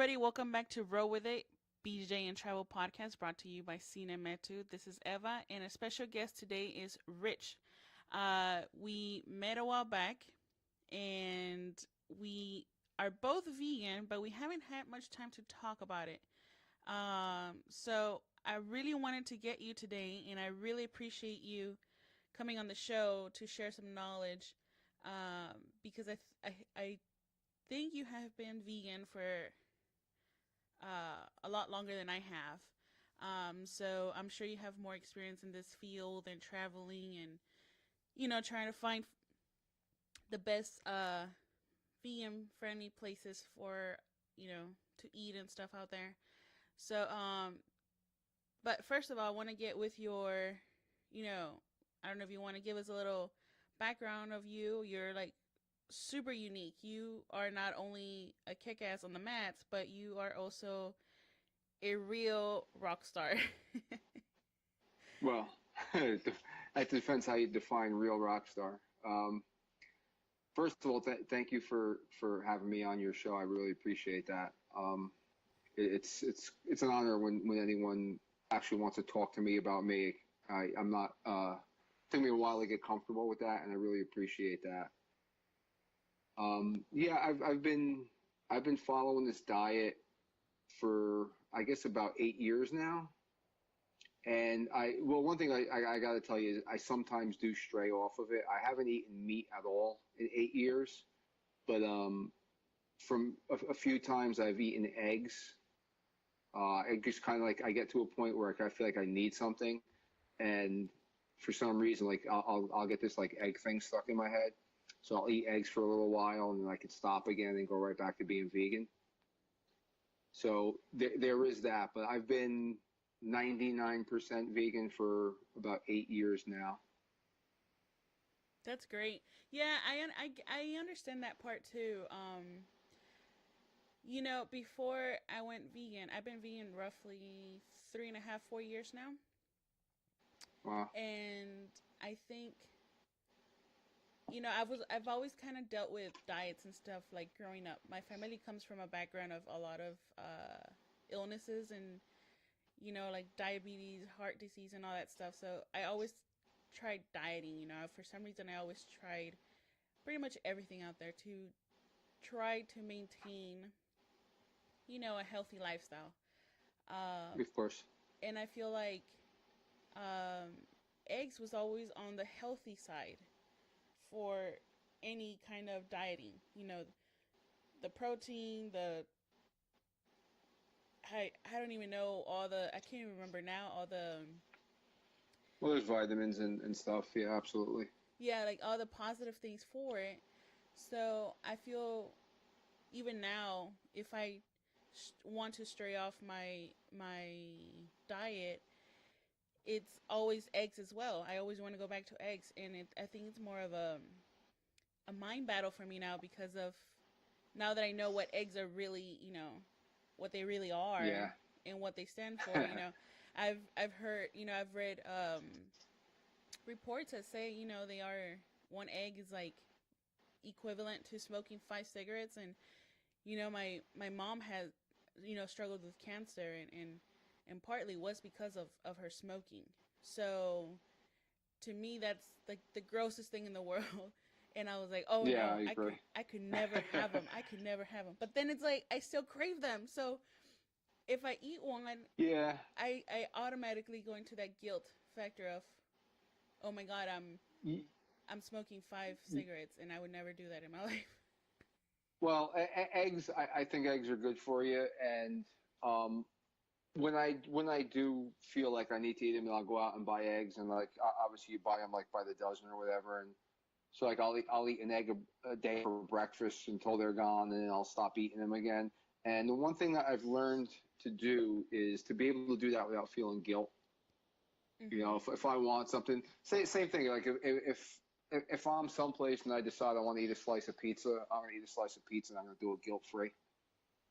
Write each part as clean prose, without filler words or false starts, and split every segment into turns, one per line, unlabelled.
everybody. Welcome back to Roll With It, BJ and Travel Podcast brought to you by Cine Metu. This is Eva, and a special guest today is Rich. We met a while back, and we are both vegan, but we haven't had much time to talk about it. So I really wanted to get you today, and I really appreciate you coming on the show to share some knowledge, because I think you have been vegan for a lot longer than I have. So I'm sure you have more experience in this field and traveling and, trying to find the best vegan friendly places for, to eat and stuff out there. So, but first of all, I want to get with your, I don't know if you want to give us a little background of you. You're like super unique. You are not only a kick ass on the mats, but you are also a real rock star.
Well, it depends how you define real rock star. First of all, thank you for having me on your show. I really appreciate that. It's an honor when anyone actually wants to talk to me about me. I'm not. It took me a while to get comfortable with that, and I really appreciate that. Yeah, I've been following this diet for I guess about 8 years now. And one thing I got to tell you is I sometimes do stray off of it. I haven't eaten meat at all in 8 years, but from a few times I've eaten eggs. It just kind of like I get to a point where I feel like I need something, and for some reason, like I'll get this like egg thing stuck in my head. So I'll eat eggs for a little while, and then I could stop again and go right back to being vegan. So there is that, but I've been 99% vegan for about 8 years now.
That's great. Yeah, I understand that part too. Before I went vegan, I've been vegan roughly 3.5, 4 years now.
Wow.
And I think, I've always kind of dealt with diets and stuff like growing up. My family comes from a background of a lot of illnesses and like diabetes, heart disease, and all that stuff. So I always tried dieting. For some reason, I always tried pretty much everything out there to try to maintain, a healthy lifestyle. Uh,
Of course.
and I feel like eggs was always on the healthy side for any kind of dieting. The protein, I don't even know all the, I can't even remember now all the,
Well, there's vitamins and stuff. Yeah, absolutely.
yeah, like all the positive things for it. So I feel even now, if I want to stray off my diet, it's always eggs as well. I always want to go back to eggs, and I think it's more of a mind battle for me now because of now that I know what eggs are really, what they really are
Yeah.
and what they stand for. I've heard, I've read reports that say, they are one egg is like equivalent to smoking 5 cigarettes, and my mom has struggled with cancer, and partly was because of her smoking. So to me, that's like the grossest thing in the world. And I was like, oh
Yeah, I
no,
agree.
I could never have them. I could never have them. But then it's like I still crave them. So if I eat one,
Yeah.
I automatically go into that guilt factor of, oh my god,
Y-
I'm smoking five
y-
cigarettes, and I would never do that in my life.
Well, eggs. I think eggs are good for you, and um, when I do feel like I need to eat them, I'll go out and buy eggs, and like obviously you buy them like by the dozen or whatever, and so like I'll eat an egg a day for breakfast until they're gone, and then I'll stop eating them again. And the one thing that I've learned to do is to be able to do that without feeling guilt.
Hmm.
If I want something, same thing. Like if I'm someplace and I decide I want to eat a slice of pizza, I'm gonna eat a slice of pizza and I'm gonna do it guilt free.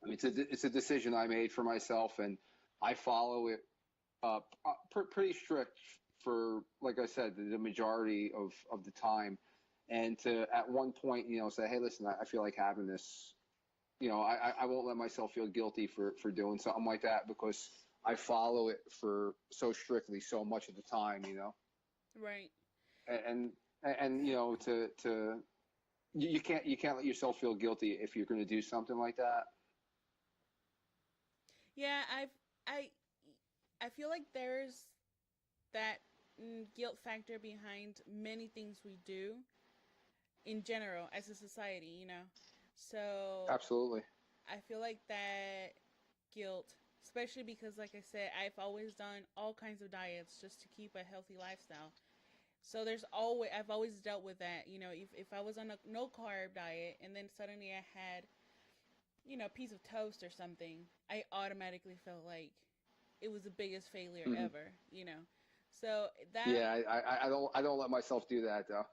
I mean, it's a decision I made for myself, and I follow it pretty strict for, like I said, the majority of the time. And to at one point, say, hey, listen, I feel like having this. I won't let myself feel guilty for doing something like that because I follow it for so strictly so much of the time.
Right.
And to you can't let yourself feel guilty if you're going to do something like that.
Yeah, I I feel like there's that guilt factor behind many things we do in general as a society. So
Absolutely.
I feel like that guilt, especially because, like I said, I've always done all kinds of diets just to keep a healthy lifestyle. So I've always dealt with that. If I was on a no carb diet and then suddenly I had, a piece of toast or something, I automatically felt like it was the biggest failure
Hmm.
ever. So that,
Yeah, I don't let myself do that though.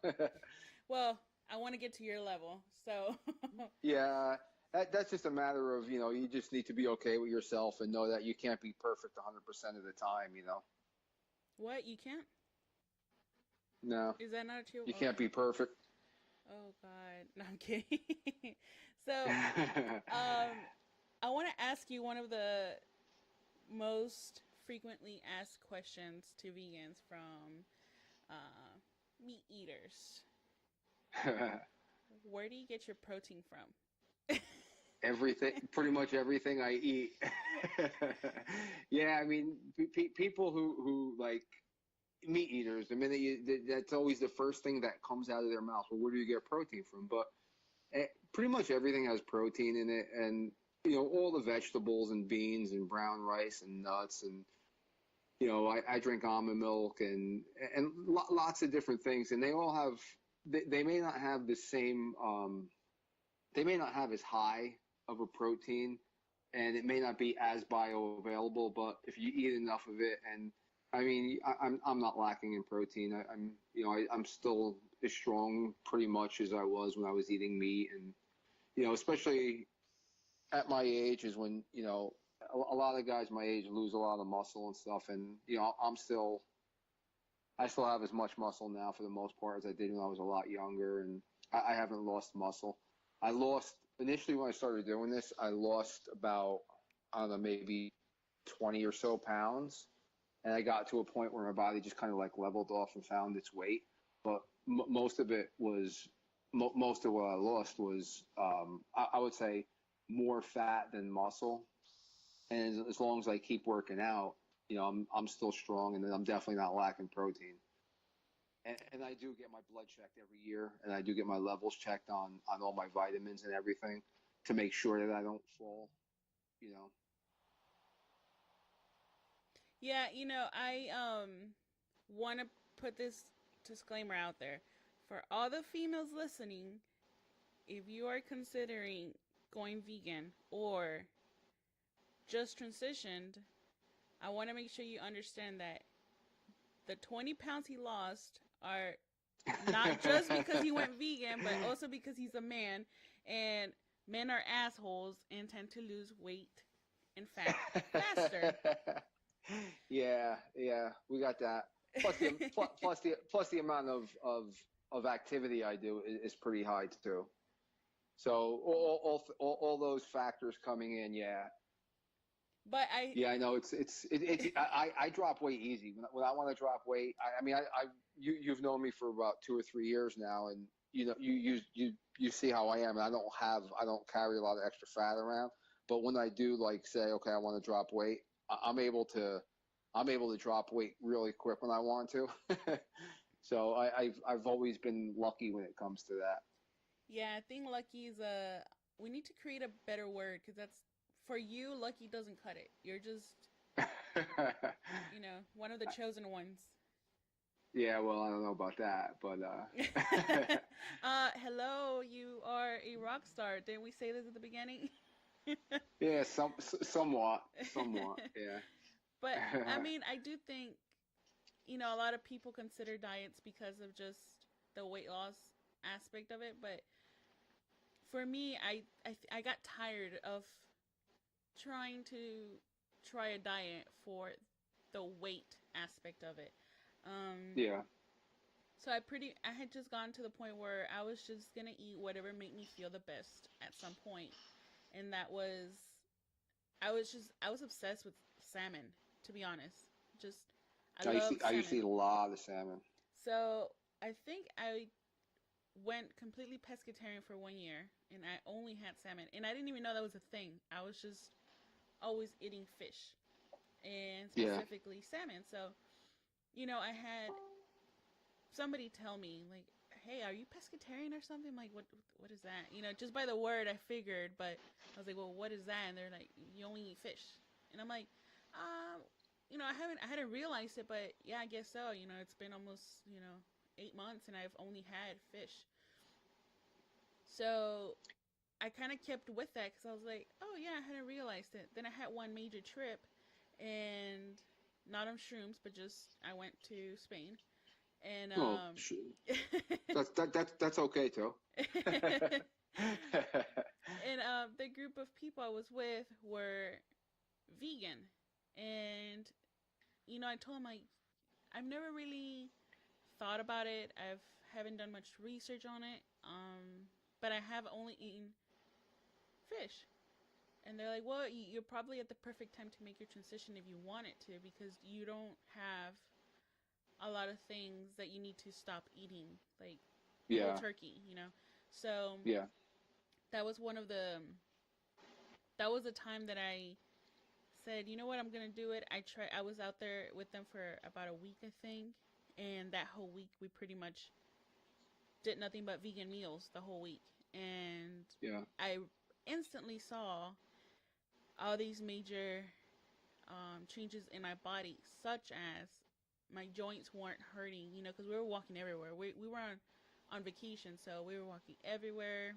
well, I want to get to your level. So,
Yeah, that's just a matter of you just need to be okay with yourself and know that you can't be perfect 100% of the time.
what? You can't?
No,
Is that not true?
you
Oh,
can't be perfect.
oh God. No, I'm kidding. So, um, I want to ask you one of the most frequently asked questions to vegans from meat eaters. Where do you get your protein from?
Everything, pretty much everything I eat. Yeah, I mean, people who like meat eaters, the minute that's always the first thing that comes out of their mouth. Well, where do you get protein from? But pretty much everything has protein in it, and all the vegetables and beans and brown rice and nuts, and I drink almond milk and lots of different things, and they all have they may not have the same they may not have as high of a protein, and it may not be as bioavailable, but if you eat enough of it, and I mean, I'm not lacking in protein. I'm still as strong pretty much as I was when I was eating meat, and especially at my age is when a lot of guys my age lose a lot of muscle and stuff, and I still have as much muscle now for the most part as I did when I was a lot younger, and I haven't lost muscle. I lost initially when I started doing this. I lost about, I don't know, maybe 20 or so pounds, and I got to a point where my body just kind of like leveled off and found its weight. But most of it was most of what I lost was I would say more fat than muscle. And as long as I keep working out, I'm still strong, and I'm definitely not lacking protein. And I do get my blood checked every year, and I do get my levels checked on all my vitamins and everything to make sure that I don't fall. You know.
Yeah, I want to put this disclaimer out there for all the females listening. If you are considering going vegan or just transitioned, I want to make sure you understand that the 20 pounds he lost are not just because he went vegan, but also because he's a man, and men are assholes and tend to lose weight and fat faster.
Yeah, yeah, we got that. Plus the amount of activity I do is pretty high too. So all those factors coming in, yeah,
But I,
yeah, I know I drop weight easy when I want to drop weight. I mean you've known me for about 2 or 3 years now, and you see how I am. And I don't carry a lot of extra fat around. But when I do, like, say, okay, I want to drop weight, I'm able to drop weight really quick when I want to. So I've always been lucky when it comes to
yeah, I think lucky is a. We need to create a better word because that's for you. Lucky doesn't cut it. You're just,
that.
one of the chosen ones.
Yeah, well, I don't know about that, but
Hello, you are a rock star. Didn't we say this at the beginning?
yeah, somewhat, yeah.
But I mean, I do think a lot of people consider diets because of just the weight loss aspect of it. But for me, I got tired of trying to try a diet for the weight aspect of it. Um,
Yeah.
so I had just gotten to the point where I was just gonna eat whatever made me feel the best at some point, and that was I was obsessed with salmon, to be honest. Just I love
I used to
salmon.
eat a lot of salmon.
So I think I went completely pescatarian for 1 year, and I only had salmon, and I didn't even know that was a thing. I was just always eating fish, and
Yeah.
specifically salmon. So I had somebody tell me like, "Hey, are you pescatarian or something?" I'm like, what is that? Just by the word, I figured, but I was like, "Well, what is that?" And they're like, "You only eat fish," and I'm like, um, I hadn't realized it, but yeah, I guess so. It's been almost 8 months, and I've only had fish, so I kind of kept with that because I was like, "Oh yeah, I hadn't realized it." Then I had one major trip, and not on shrooms, but just I went to Spain, and
Well, that's okay too.
and the group of people I was with were vegan, and I told them like I've never really thought about it. I haven't done much research on it, but I have only eaten fish. And they're like, well, you're probably at the perfect time to make your transition if you want it to, because you don't have a lot of things that you need to stop eating, like cold
Yeah,
turkey. So
yeah.
that was one of the that was a time that I said, you know what, I'm gonna do it. I was out there with them for about a week, I think, and that whole week we pretty much did nothing but vegan meals the whole week, and
Yeah.
I instantly saw all these major changes in my body, such as my joints weren't hurting, because we were walking everywhere. We were on vacation, so we were walking everywhere,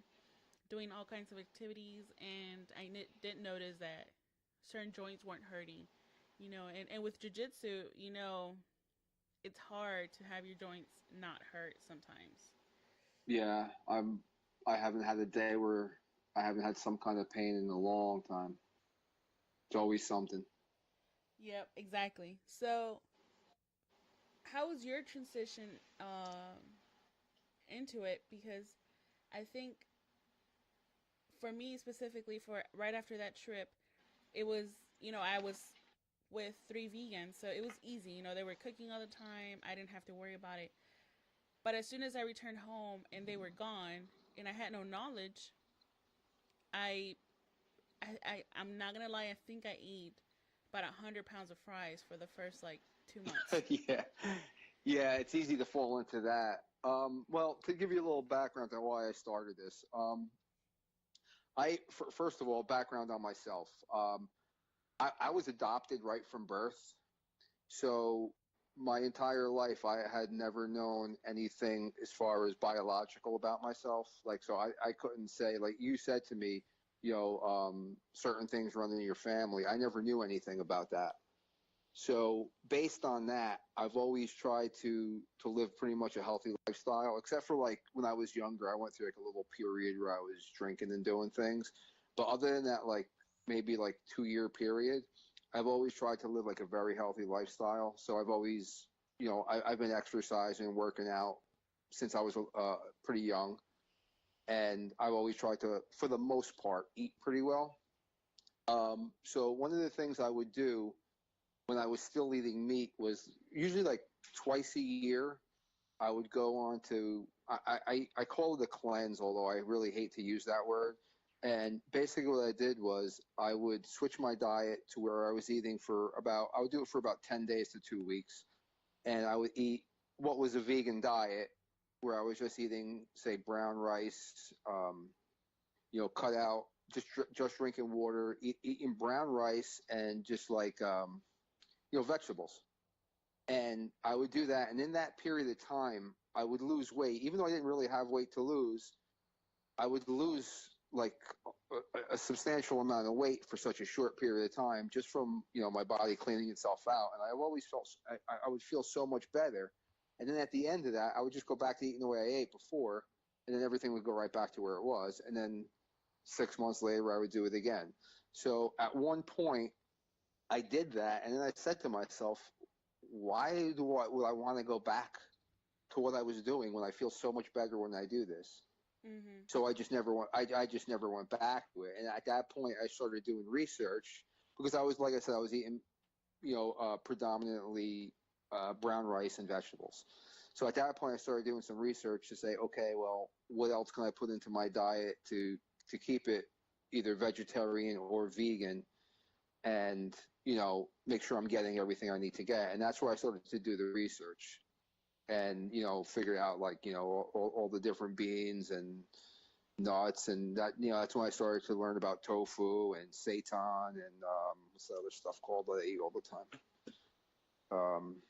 doing all kinds of activities, and I didn't notice that certain joints weren't hurting, and with jujitsu, it's hard to have your joints not hurt sometimes.
Yeah, I haven't had a day where I haven't had some kind of pain in a long time. It's always something.
Yep, exactly. So, how was your transition into it? Because I think for me specifically, for right after that trip, it was I was with three vegans, so it was easy. They were cooking all the time. I didn't have to worry about it. But as soon as I returned home and they were gone, and I had no knowledge, I I'm not gonna lie. I think I ate about 100 pounds of fries for the first like 2 months.
Yeah, yeah. It's easy to fall into that. Well, to give you a little background on why I started this, first of all, background on myself. I was adopted right from birth, so my entire life I had never known anything as far as biological about myself. Like, so I couldn't say, like you said to me, certain things run in your family. I never knew anything about that. So based on that, I've always tried to live pretty much a healthy lifestyle, except for like when I was younger, I went through like a little period where I was drinking and doing things. But other than that, like maybe like 2 year period, I've always tried to live like a very healthy lifestyle. So I've always, I've been exercising and working out since I was pretty young, and I've always tried to, for the most part, eat pretty well. So one of the things I would do when I was still eating meat was usually like twice a year. I would go on to I call it a cleanse, although I really hate to use that word. And basically, what I did was I would switch my diet to where I was eating for about I would do it for about 10 days to 2 weeks, and I would eat what was a vegan diet, where I was just eating say brown rice, cut out just drinking water, eating brown rice, and just like vegetables. And I would do that. And in that period of time, I would lose weight. Even though I didn't really have weight to lose, I would lose like a substantial amount of weight for such a short period of time just from, my body cleaning itself out. And I always felt, I would feel so much better. And then at the end of that, I would just go back to eating the way I ate before. And then everything would go right back to where it was. And then 6 months later, I would do it again. So at one point, I did that, and then I said to myself, why would I want to go back to what I was doing when I feel so much better when I do this?
Mhm.
So I just never went back to it. And at that point, I started doing research because I was, like I said, I was eating, predominantly brown rice and vegetables. So at that point, I started doing some research to say, okay, well, what else can I put into my diet to keep it either vegetarian or vegan, and make sure I'm getting everything I need to get. And that's where I started to do the research and figure out, like, all the different beans and nuts, and that that's when I started to learn about tofu and seitan and what's the other stuff called that I eat all the time. Um,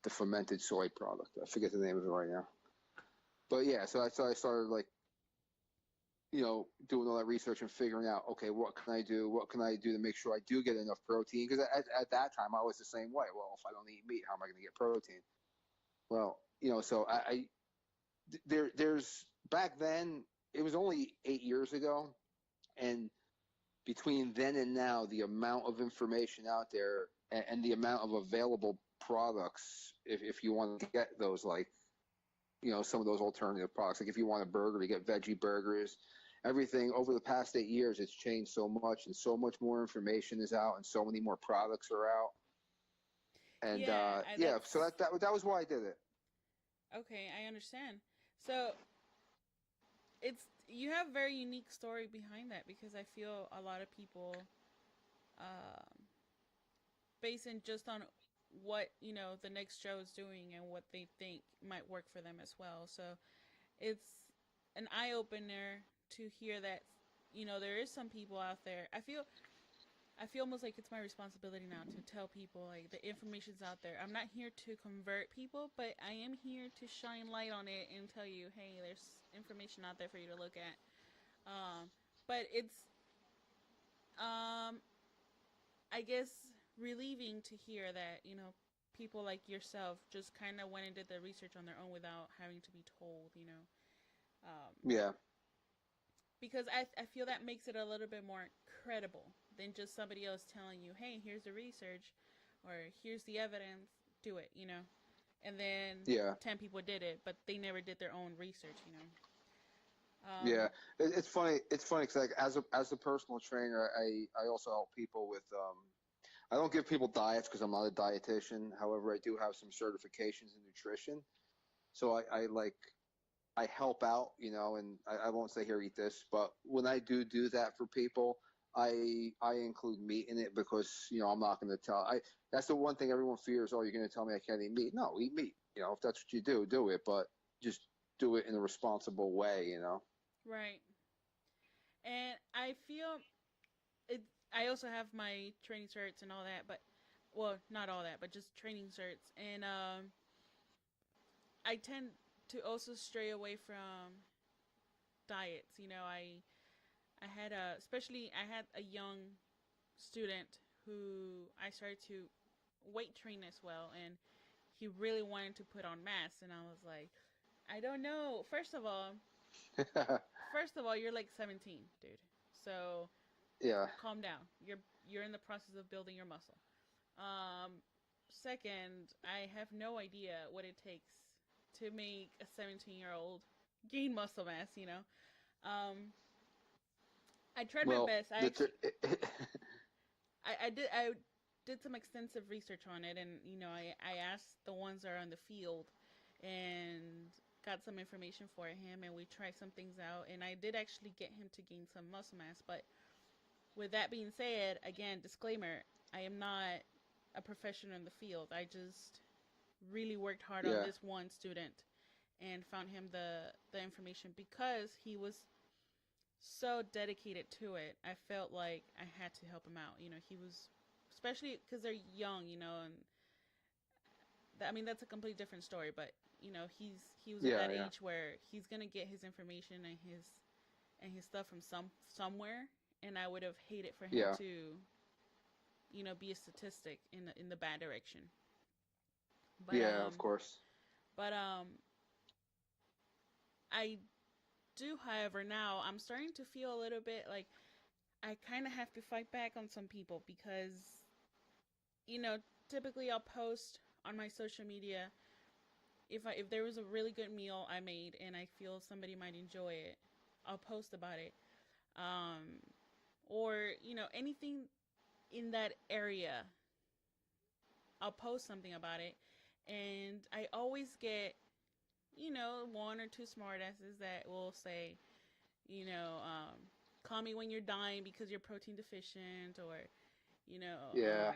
the fermented soy product. I forget the name of it right now. But yeah, so I started, like, doing all that research and figuring out, okay, what can I do? What can I do to make sure I do get enough protein? Because at that time I was the same way. Well, if I don't eat meat, how am I going to get protein? Well, so there's back then, it was only 8 years ago, and between then and now, the amount of information out there, and the amount of available products, if you want to get those, like, some of those alternative products, like if you want a burger, to get veggie burgers, everything over the past 8 years, it's changed so much, and so much more information is out, and so many more products are out. And
Yeah,
yeah, so that was why I did it.
okay. I understand. So it's you have a very unique story behind that because I feel a lot of people, um, basing just on what the next show is doing and what they think might work for them as well. So it's an eye opener to hear that there is some people out there. I feel almost like it's my responsibility now to tell people like the information's out there. I'm not here to convert people, but I am here to shine light on it and tell you, hey, there's information out there for you to look at. But it's um I guess relieving to hear that people like yourself just kind of went and did the research on their own without having to be told. Um,
Yeah,
because I feel that makes it a little bit more credible than just somebody else telling you, hey, here's the research or here's the evidence, do it, and then
yeah,
10 people did it, but they never did their own research.
yeah.
Um,
It's funny. It's funny because, like, as a personal trainer, I also help people with. I don't give people diets because I'm not a dietitian. However, I do have some certifications in nutrition. So I help out, and I won't say here, eat this, but when I do that for people, I include meat in it because I'm not going to tell. I That's the one thing everyone fears. Oh, you're going to tell me I can't eat meat? No, eat meat. If that's what you do it, but just do it in a responsible way.
right. And I feel it. I also have my training certs and all that, but well, not all that, but just training certs. And I tend to also stray away from diets. I had a young student who I started to weight train as well, and he really wanted to put on mass, and I was like, I don't know. First of all, you're like 17, dude. So
Yeah, calm
calm down. You're in the process of building your muscle. Um, Second, I have no idea what it takes to make a 17-year-old gain muscle mass. Um, I tried my
well,
best. I did some extensive research on it, and I asked the ones that are on the field, and got some information for him, and we tried some things out, and I did actually get him to gain some muscle mass. But with that being said, again, disclaimer: I am not a professional in the field. I just really worked hard on
yeah,
this one student and found him the information because he was so dedicated to it. I felt like I had to help him out. He was, especially because they're young, and I mean that's a completely different story. But he was at
yeah,
that
yeah,
age where he's gonna get his information and his stuff from somewhere, and I would have hated for him
yeah,
to be a statistic in the bad direction. But
yeah. Of course.
but I do, however, now I'm starting to feel a little bit like I kind of have to fight back on some people because, you know, typically I'll post on my social media if there was a really good meal I made and I feel somebody might enjoy it, I'll post about it. Um, or anything in that area, I'll post something about it, and I always get one or two smartasses that will say, you know, um, call me when you're dying because you're protein deficient, or you know,
Yeah.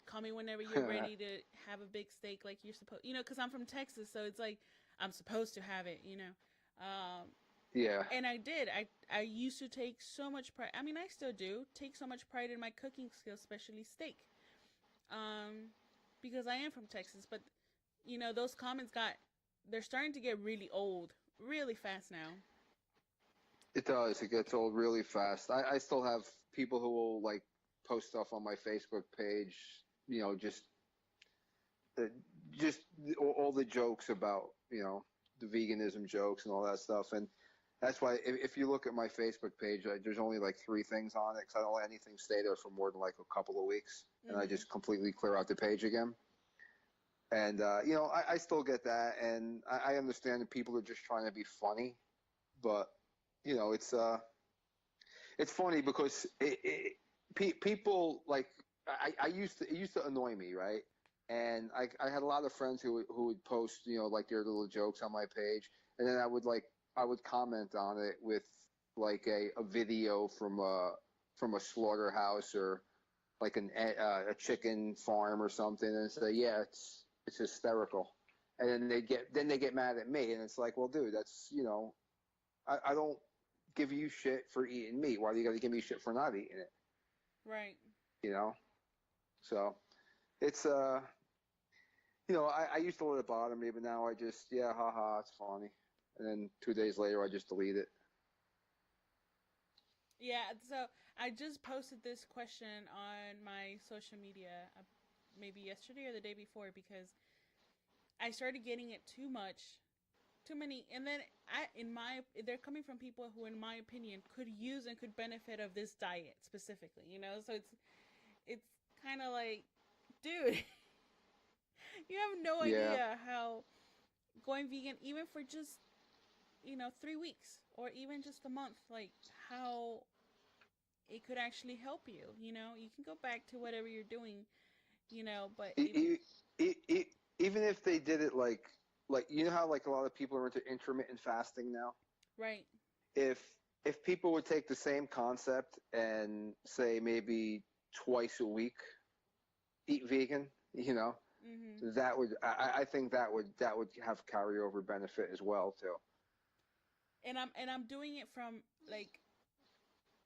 call me whenever you're ready to have a big steak like you're supposed. Because I'm from Texas, so it's like I'm supposed to have it.
Yeah.
And I did. I used to take so much pride. I mean, I still do take so much pride in my cooking skills, especially steak. Um, because I am from Texas, but those comments they're starting to get really old, really fast now.
It does. It gets old really fast. I still have people who will like post stuff on my Facebook page, you know, uh, just all the jokes about, the veganism jokes and all that stuff. And that's why if you look at my Facebook page, there's only like three things on it because I don't let anything stay there for more than like a couple of weeks. And I
Mm-hmm.
just completely clear out the page again. And, I still get that. And I understand that people are just trying to be funny. But, you know, it's funny because people like it used to annoy me, right? And I had a lot of friends who would post, like their little jokes on my page, and then I would comment on it with like a video from a slaughterhouse or like a chicken farm or something, and say, yeah, it's hysterical, and then they get mad at me, and it's like, well, dude, that's I don't give you shit for eating meat. Why do you got to give me shit for not eating it?
Right.
You know. So it's I used to let it bother me, but now I just haha, it's funny. And then 2 days later, I just delete it.
Yeah. So I just posted this question on my social media, maybe yesterday or the day before, because I started getting it too many, and then they're coming from people who, in my opinion, could use and could benefit of this diet specifically. So it's kind of like, dude, you have no
Yeah,
idea how going vegan, even for just 3 weeks or even just a month, like how it could actually help you. You can go back to whatever you're doing, but
e-
if
e- even if they did it like how like a lot of people are into intermittent fasting now.
right.
If people would take the same concept and say maybe twice a week eat vegan,
Hmm.
I think that would have carryover benefit as well too.
And I'm doing it from like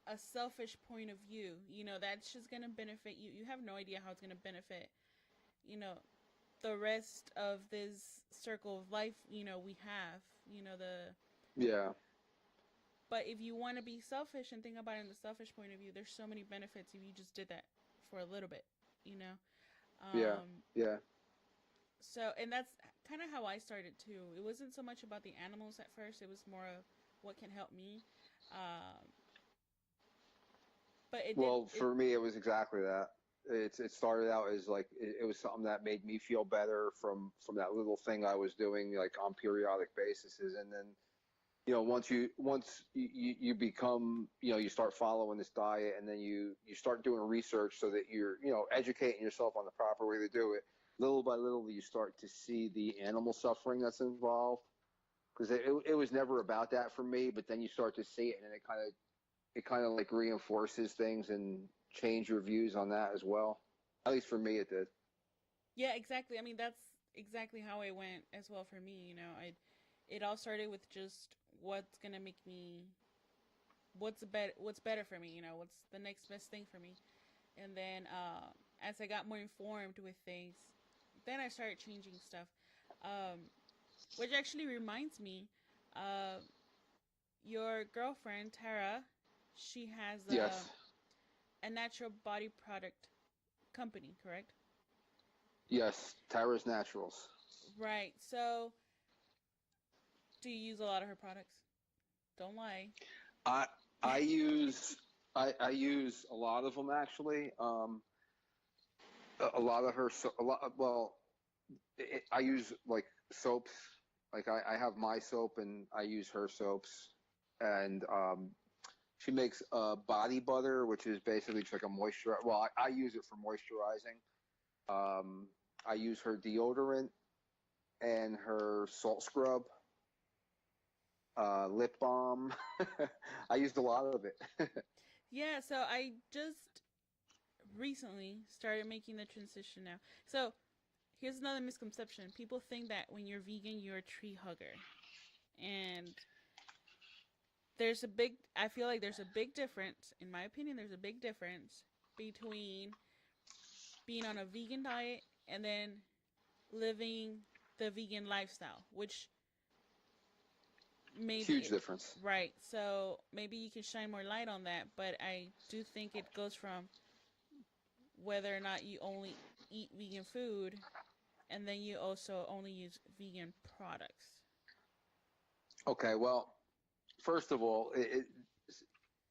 a selfish point of view. That's just gonna benefit you. You have no idea how it's gonna benefit, you know, the rest of this circle of life. We have. The
Yeah,
But if you want to be selfish and think about it in the selfish point of view, there's so many benefits if you just did that for a little bit. You know.
yeah,
Um.
yeah.
And that's kind of how I started too. It wasn't so much about the animals at first. It was more of what can help me. Um. But it did.
Well,
It.
for me, it was exactly that. It started out as like it was something that made me feel better from that little thing I was doing like on periodic basis, and then once you become you start following this diet, and then you start doing research so that you're educating yourself on the proper way to do it. Little by little, you start to see the animal suffering that's involved because it was never about that for me, but then you start to see it, and it kind of like reinforces things and change your views on that as well. At least for me, it did.
Yeah, exactly. I mean, that's exactly how it went as well for me. I it all started with just what's gonna make me what's better for me. What's the next best thing for me. And then as I got more informed with things, then I started changing stuff. Um, which actually reminds me, uh, your girlfriend Tara, she has
Yes,
a natural body product company, correct?
yes. Tara's Naturals.
Right. So, do you use a lot of her products? Don't lie.
I I use I use a lot of them actually. A lot of her, a lot. Well, I use like soaps. Like I have my soap and I use her soaps, and she makes body butter, which is basically just like a moisturizer. Well, I use it for moisturizing. Um, I use her deodorant and her salt scrub, lip balm. I used a lot of it.
Yeah, so I just recently started making the transition now. So here's another misconception. People think that when you're vegan, you're a tree hugger. And I feel like there's a big difference, in my opinion, there's a big difference between being on a vegan diet and then living the vegan lifestyle, which
Huge
maybe,
difference.
right. So maybe you can shine more light on that, but I do think it goes from whether or not you only eat vegan food and then you also only use vegan products.
Okay, well, first of all,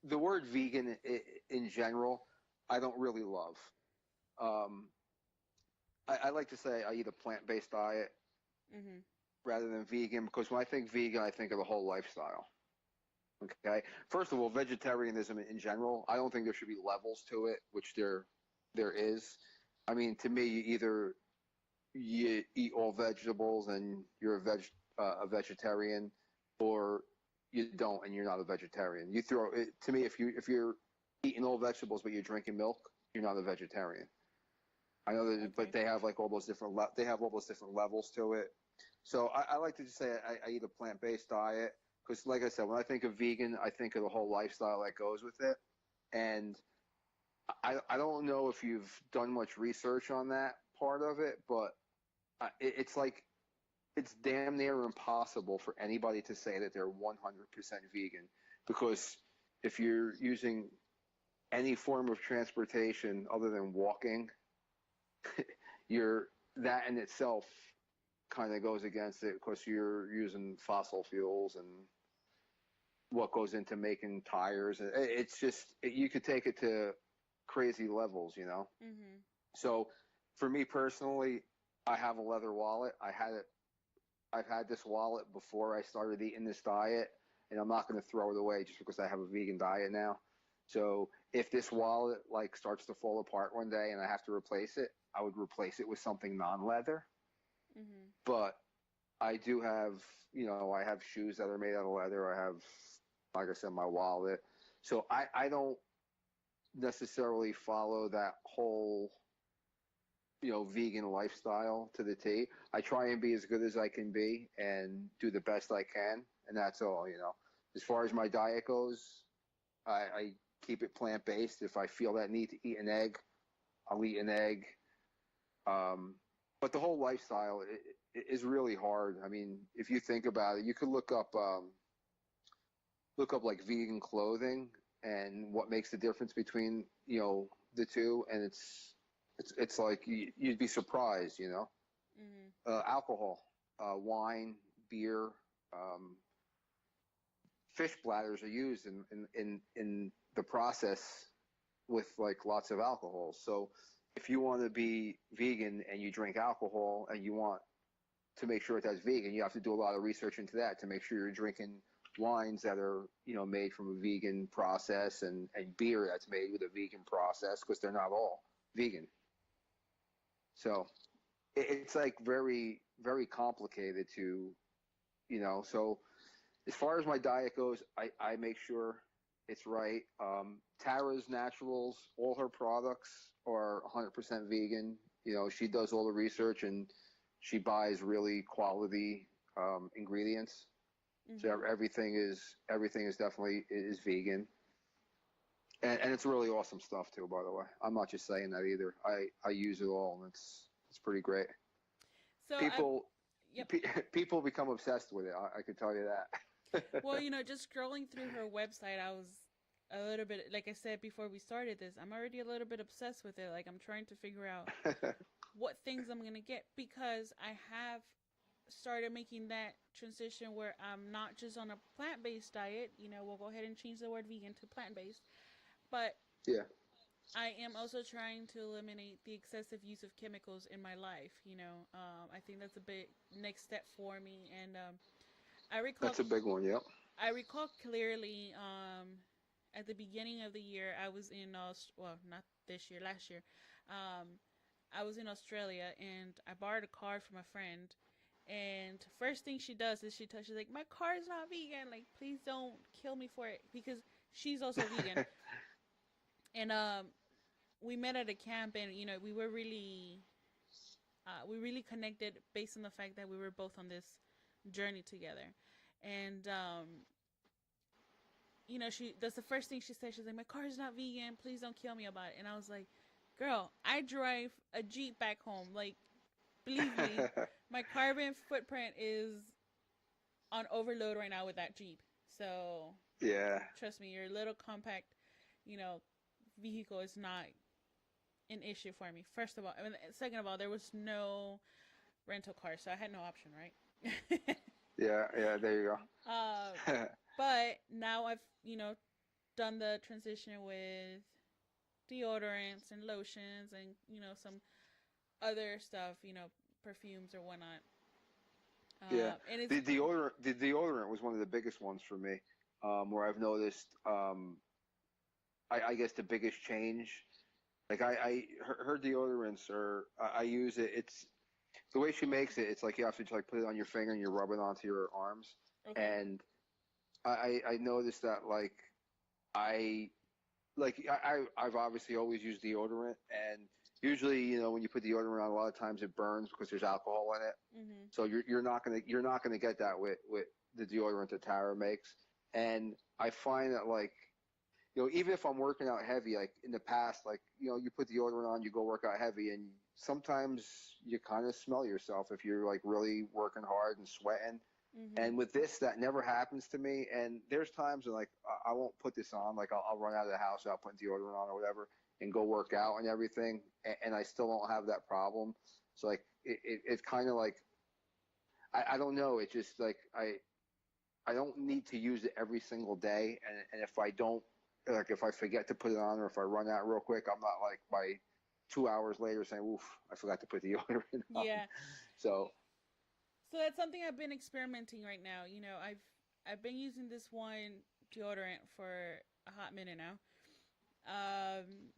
the word vegan in general, I don't really love. Um, I like to say I eat a plant-based diet
Mhm.
rather than vegan because when I think vegan, I think of the whole lifestyle. Okay, first of all, vegetarianism in general, I don't think there should be levels to it, which there is. I mean, to me, you eat all vegetables and you're a vegetarian, or you don't and you're not a vegetarian. You throw it to me if you're eating all vegetables but you're drinking milk, you're not a vegetarian. I know that, but
Okay.
they have like all those they have all those different levels to it. So I like to just say I eat a plant based diet because, like I said, when I think of vegan, I think of the whole lifestyle that goes with it. And I don't know if you've done much research on that part of it, but it's like it's damn near impossible for anybody to say that they're 100% vegan because if you're using any form of transportation other than walking, you're that in itself kind of goes against it because you're using fossil fuels and what goes into making tires. It's just you could take it to crazy levels, you know.
Mhm.
So for me personally, I have a leather wallet. I've had this wallet before I started eating this diet, and I'm not going to throw it away just because I have a vegan diet now. So if this wallet like starts to fall apart one day and I have to replace it, I would replace it with something non-leather.
Mhm.
But I do have, I have shoes that are made out of leather. I have, like I said, my wallet. So I don't necessarily follow that whole, vegan lifestyle to the T. I try and be as good as I can be and do the best I can, and that's all. As far as my diet goes, I keep it plant based. If I feel that need to eat an egg, I'll eat an egg. Um, but the whole lifestyle is really hard. I mean, if you think about it, you could look up like vegan clothing and what makes the difference between the two, and it's like you'd be surprised.
Mhm.
Alcohol, wine, beer, um, fish bladders are used in the process with like lots of alcohol. So if you want to be vegan and you drink alcohol and you want to make sure that's vegan, you have to do a lot of research into that to make sure you're drinking wines that are made from a vegan process and beer that's made with a vegan process because they're not all vegan. So it's like very very complicated to so as far as my diet goes, I make sure it's right. Tara's Naturals, all her products are 100% vegan. She does all the research and she buys really quality ingredients. So
Mhm.
everything is definitely is vegan, and it's really awesome stuff too. By the way, I'm not just saying that either. I use it all, and it's pretty great.
So I
People
Yep.
people become obsessed with it. I can tell you that.
Well, just scrolling through her website, I was a little bit, like I said before we started this, I'm already a little bit obsessed with it. Like, I'm trying to figure out what things I'm going to get because I have started making that transition where I'm not just on a plant based diet. We'll go ahead and change the word vegan to plant based. But
Yeah.
I am also trying to eliminate the excessive use of chemicals in my life. I think that's a big next step for me. And I recall,
That's a big one. Yep.
I recall clearly, at the beginning of the year, I was in well, not this year, last year. Um, I was in Australia and I borrowed a car from a friend. And first thing she does is she's like, my car is not vegan. Like, please don't kill me for it because she's also vegan. And we met at a camp, and we really connected based on the fact that we were both on this journey together. And she that's the first thing she said. She's like, my car is not vegan. Please don't kill me about it. And I was like, girl, I drive a Jeep back home. Like, believe me, my carbon footprint is on overload right now with that Jeep. So
Yeah.
trust me, your little compact, you know, vehicle is not an issue for me. First of all, I mean, second of all, there was no rental car, so I had no option, right?
Yeah. Yeah. There you
uh,
go.
but now I've done the transition with deodorants and lotions and some other stuff, perfumes or whatnot.
Yeah.
And it's
The deodorant was one of the biggest ones for me, where I've noticed, I guess the biggest change. Like her deodorants are, I use it. It's the way she makes it. It's like you have to like put it on your finger and you rub it onto your arms.
okay.
And I noticed that I I've obviously always used deodorant, and usually when you put deodorant on, a lot of times it burns because there's alcohol in it.
Mhm.
So you're not gonna get that with the deodorant that Tara makes. And I find that even if I'm working out heavy, like in the past, you put deodorant on, you go work out heavy, and sometimes you kind of smell yourself if you're like really working hard and sweating.
Mhm.
And with this, that never happens to me. And there's times when I won't put this on, like I'll run out of the house without putting deodorant on or whatever, and go work out and everything, and I still don't have that problem. So it's kind of like I don't know. It's just like I don't need to use it every single day, and if I don't, like if I forget to put it on or if I run out real quick, I'm not like by 2 hours later saying, "Oof, I forgot to put deodorant on."
Yeah.
So
So that's something I've been experimenting right now. I've been using this one deodorant for a hot minute now. Um,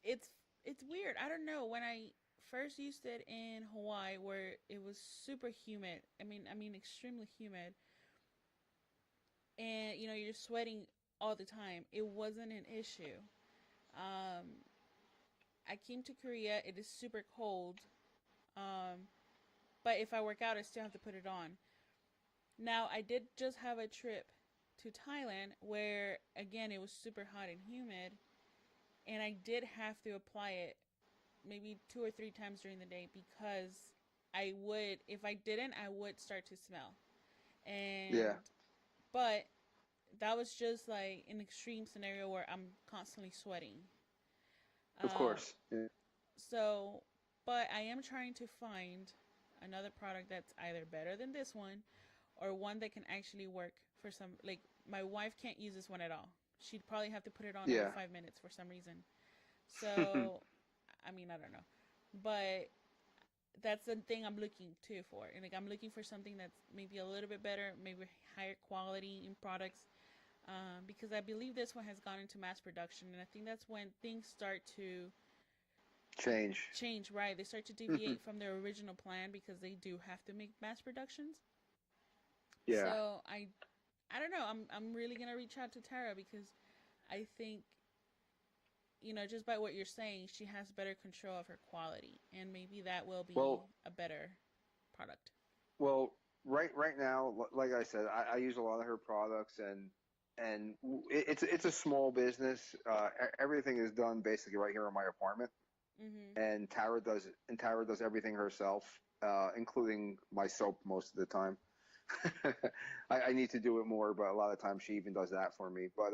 it's it's weird. I don't know. When I first used it in Hawaii, where it was super humid. I mean, extremely humid, and you're sweating all the time. It wasn't an issue. Um, I came to Korea. It is super cold. Um, but if I work out, I still have to put it on. Now, I did just have a trip to Thailand where, again, it was super hot and humid, and I did have to apply it maybe 2 or 3 times during the day because if I didn't, I would start to smell. And,
yeah,
but that was just like an extreme scenario where I'm constantly sweating.
of
Um,
course. Yeah.
so, but I am trying to find another product that's either better than this one or one that can actually work for some. Like, my wife can't use this one at all. She'd probably have to put it on every
Yeah.
5 minutes for some reason. So, I mean, I don't know. But that's the thing I'm looking too for. And like, I'm looking for something that's maybe a little bit better, maybe higher quality in products. Because I believe this one has gone into mass production, and I think that's when things start to
Change.
change. Right? They start to deviate from their original plan because they do have to make mass productions.
Yeah.
So I don't know. I'm really gonna reach out to Tara because I think just by what you're saying, she has better control of her quality, and maybe that will be
Well,
a better product.
well, right now, like I said, I use a lot of her products, and it's a small business. Everything is done basically right here in my apartment,
Mhm.
and Tara does everything herself, including my soap most of the time. I need to do it more, but a lot of times she even does that for me. But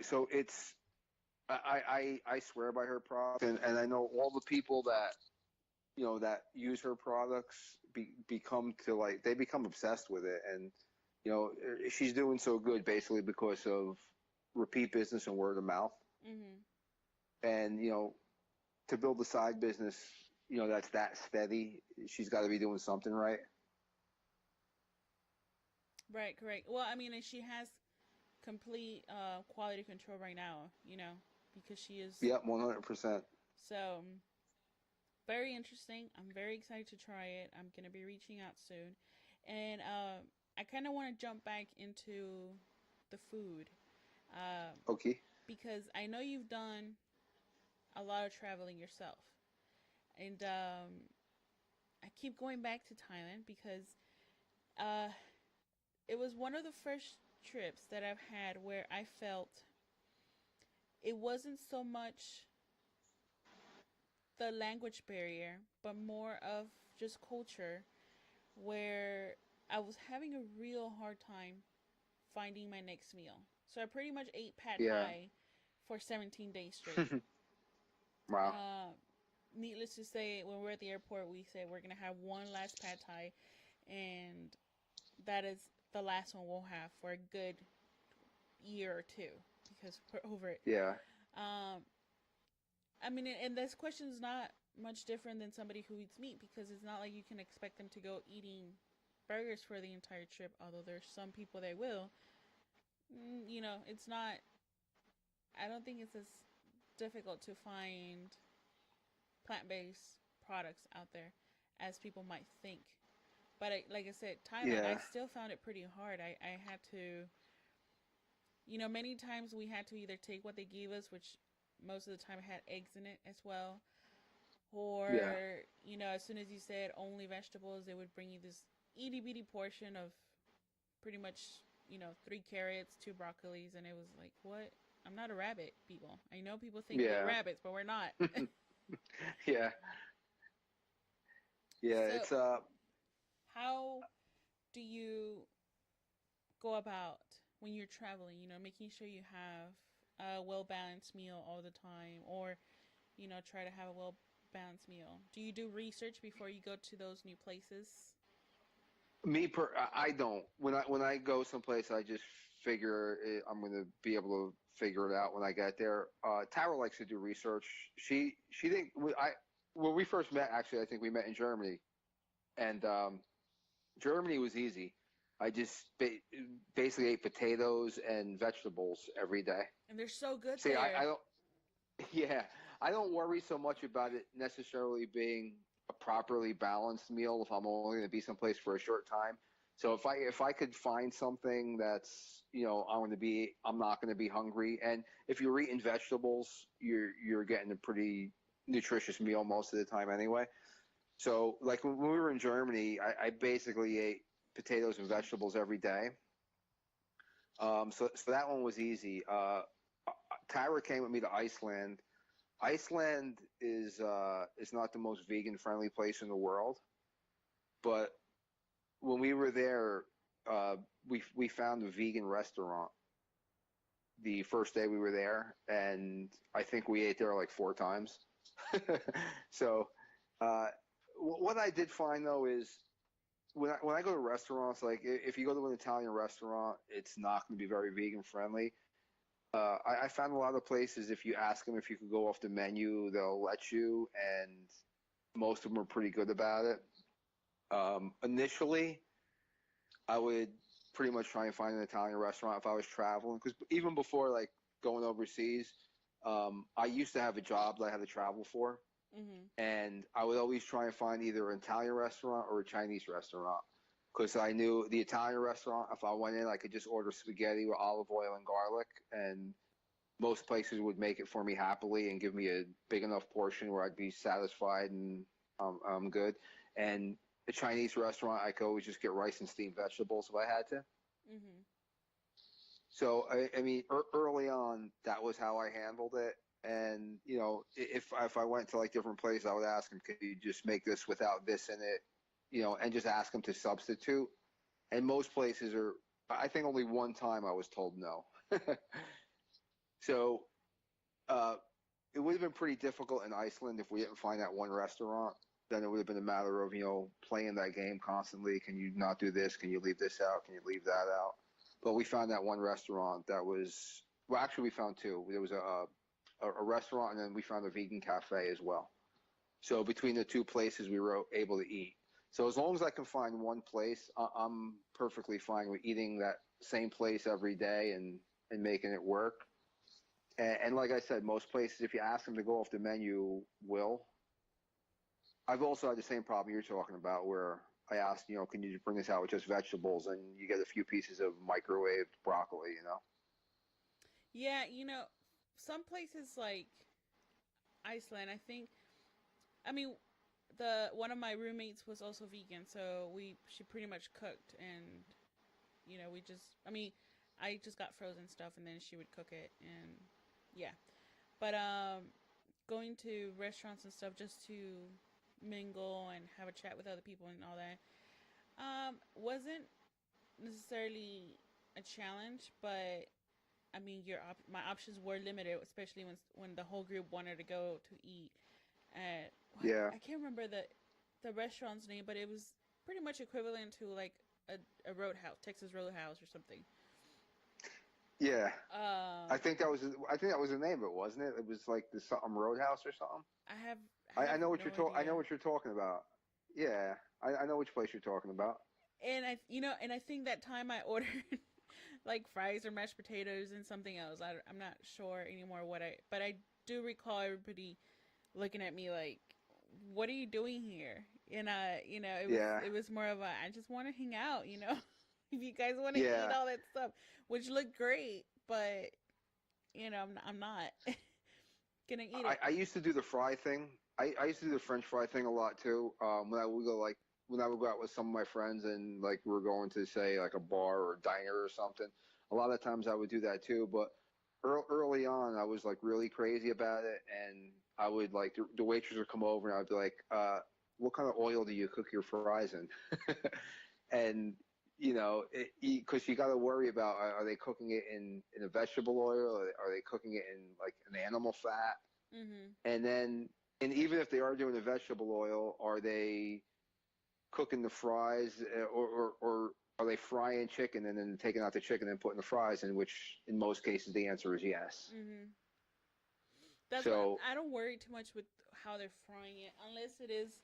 so I swear by her products, and I know all the people that use her products become obsessed with it, and she's doing so good basically because of repeat business and word of mouth.
Mhm.
and to build a side business, that's that steady, she's got to be doing something right.
Right, correct. Well, I mean, and she has complete quality control right now, because she is.
Yep, 100%.
So, very interesting. I'm very excited to try it. I'm going to be reaching out soon. And I kind of want to jump back into the food uh,
Okay.
because I know you've done a lot of traveling yourself. And I keep going back to Thailand because uh, it was one of the first trips that I've had where I felt it wasn't so much the language barrier, but more of just culture, where I was having a real hard time finding my next meal. So I pretty much ate pad
Yeah.
thai for 17 days straight.
Wow.
Uh, Needless to say, when we're at the airport, we said we're gonna have one last pad thai, and that is the last one we'll have for a good year or two because we're over it.
Yeah.
Um, I mean, and this question is not much different than somebody who eats meat because it's not like you can expect them to go eating burgers for the entire trip. Although there's some people that will. It's not. I don't think it's as difficult to find plant-based products out there as people might think. But like I said, Thailand, I
Yeah.
still found it pretty hard. I had to, many times we had to either take what they gave us, which most of the time had eggs in it as well, or,
Yeah.
as soon as you said only vegetables, they would bring you this itty bitty portion of pretty much, 3 carrots, 2 broccolis, and it was like, what? I'm not a rabbit, people. I know people think we're
Yeah.
rabbits, but we're not.
Yeah. Yeah.
So,
It's
how do you go about when you're traveling, making sure you have a well balanced meal all the time, or, try to have a well balanced meal? Do you do research before you go to those new places?
I don't. When I go someplace, I just figure I'm going to be able to figure it out when I get there. Tara likes to do research. She think I when we first met. Actually, I think we met in Germany, and Germany was easy. I just basically ate potatoes and vegetables every day.
And they're so good
See, I
there.
don't. Yeah, I don't worry so much about it necessarily being a properly balanced meal if I'm only going to be someplace for a short time. So if I could find something that's I'm not going to be hungry, and if you're eating vegetables, you're getting a pretty nutritious meal most of the time anyway. So like when we were in Germany, I basically ate potatoes and vegetables every day. So that one was easy. Tyra came with me to Iceland. Iceland is not the most vegan friendly place in the world, but when we were there, uh, we found a vegan restaurant the first day we were there, and I think we ate there like 4 times. So, uh, what I did find though is when I go to restaurants, like if you go to an Italian restaurant, it's not going to be very vegan friendly. I found a lot of places, if you ask them if you could go off the menu, they'll let you, and most of them are pretty good about it. Initially, I would pretty much try and find an Italian restaurant if I was traveling, because even before like going overseas, I used to have a job that I had to travel for,
Mm-hmm.
and I would always try and find either an Italian restaurant or a Chinese restaurant. Because I knew the Italian restaurant, if I went in, I could just order spaghetti with olive oil and garlic, and most places would make it for me happily and give me a big enough portion where I'd be satisfied and I'm good. And a Chinese restaurant, I could always just get rice and steamed vegetables if I had to.
Mm-hmm.
So I mean, early on, that was how I handled it. And if I went to like different places, I would ask them, "Could you just make this without this in it?" And just ask them to substitute. And most places are. I think only one time I was told no. So uh, it would have been pretty difficult in Iceland if we didn't find that one restaurant. Then it would have been a matter of playing that game constantly. Can you not do this? Can you leave this out? Can you leave that out? But we found that one restaurant that was, well, actually we found two. There was a a restaurant, and then we found a vegan cafe as well. So between the two places, we were able to eat. So as long as I can find one place, I'm perfectly fine with eating that same place every day and making it work. And like I said, most places, if you ask them to go off the menu, will. I've also had the same problem you're talking about where I asked, can you bring this out with just vegetables, and you get a few pieces of microwaved broccoli.
Yeah, some places like Iceland, I think. I mean, the one of my roommates was also vegan, so she pretty much cooked, and we just, I mean, I just got frozen stuff, and then she would cook it, and yeah. But going to restaurants and stuff just to mingle and have a chat with other people and all that wasn't necessarily a challenge, but I mean, my options were limited, especially when the whole group wanted to go to eat at
Yeah,
I can't remember the restaurant's name, but it was pretty much equivalent to like a roadhouse, Texas Roadhouse or something.
yeah.
Um,
I think that was the name of it, wasn't it? It was like the something Roadhouse or something.
I have
I know what
no
I
idea.
know what you're talking about. Yeah, I know which place you're talking about.
And I think that time I ordered like fries or mashed potatoes and something else. I'm not sure anymore but I do recall everybody looking at me like, "What are you doing here?" And
Yeah,
it was more of a, I just want to hang out, if you guys want to eat
yeah.
all that stuff, which looked great, but I'm not gonna eat it.
I used to do the fry thing. I used to do the French fry thing a lot too. When I would go out with some of my friends and like we were going to say like a bar or a diner or something. A lot of times I would do that too. But early on, I was like really crazy about it, and I would like the waitress would come over and I'd be like, "What kind of oil do you cook your fries in?" And because you got to worry about are they cooking it in a vegetable oil, or are they cooking it in like an animal fat?
Mhm.
And then, and even if they are doing a vegetable oil, are they cooking the fries, or are they frying chicken and then taking out the chicken and putting the fries in? Which in most cases the answer is yes.
Mhm. That's why
So
I don't worry too much with how they're frying it, unless it is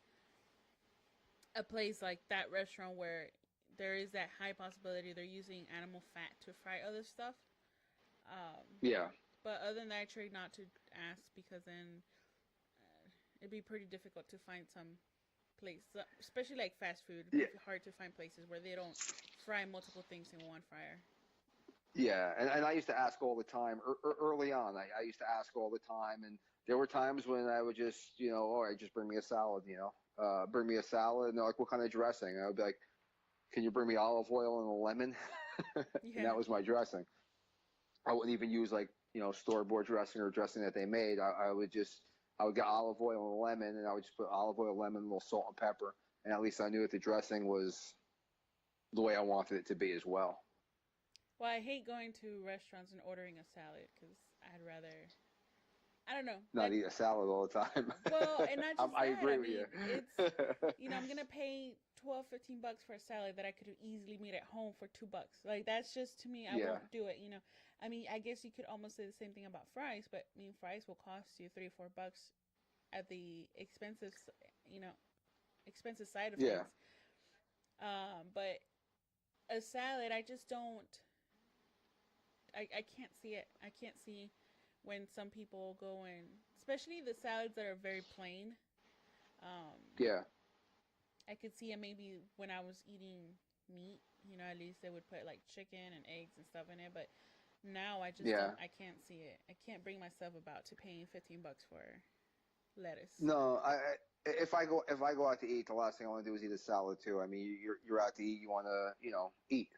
a place like that restaurant where there is that high possibility they're using animal fat to fry other stuff. Um,
yeah,
but other than that, I try not to ask because then it'd be pretty difficult to find some place, especially like fast food. It'd
yeah,
be hard to find places where they don't fry multiple things in one fryer.
yeah. And I used to ask all the time early on. I used to ask all the time, and there were times when I would just, all right, just bring me a salad, bring me a salad, and they're like, what kind of dressing? And I would be like, can you bring me olive oil and a lemon? And
Yeah.
that was my dressing. I wouldn't even use like, store-bought dressing or dressing that they made. I would get olive oil and lemon, and I would just put olive oil, lemon, a little salt and pepper, and at least I knew that the dressing was the way I wanted it to be as well.
Well, I hate going to restaurants and ordering a salad because I'd rather. I don't know
Not
that.
eat a salad all the time.
Well, and not just
I
that. I
agree with you.
mean, it's I'm gonna pay 12, $15 for a salad that I could have easily made at home for $2. Like that's just to me, I
Yeah,
won't do it. I mean, I guess you could almost say the same thing about fries, but I mean, fries will cost you $3 or $4 at the you know, expensive side of
yeah.
things. But a salad, I just don't. I can't see it. I can't see when some people go in, especially the salads that are very plain. Um,
Yeah.
I could see it maybe when I was eating meat. At least they would put like chicken and eggs and stuff in it. But now I just
Yeah.
don't. I can't see it. I can't bring myself about to paying $15 for lettuce.
No, if I go out to eat, the last thing I want to do is eat a salad too. I mean, you're out to eat, you want to eat.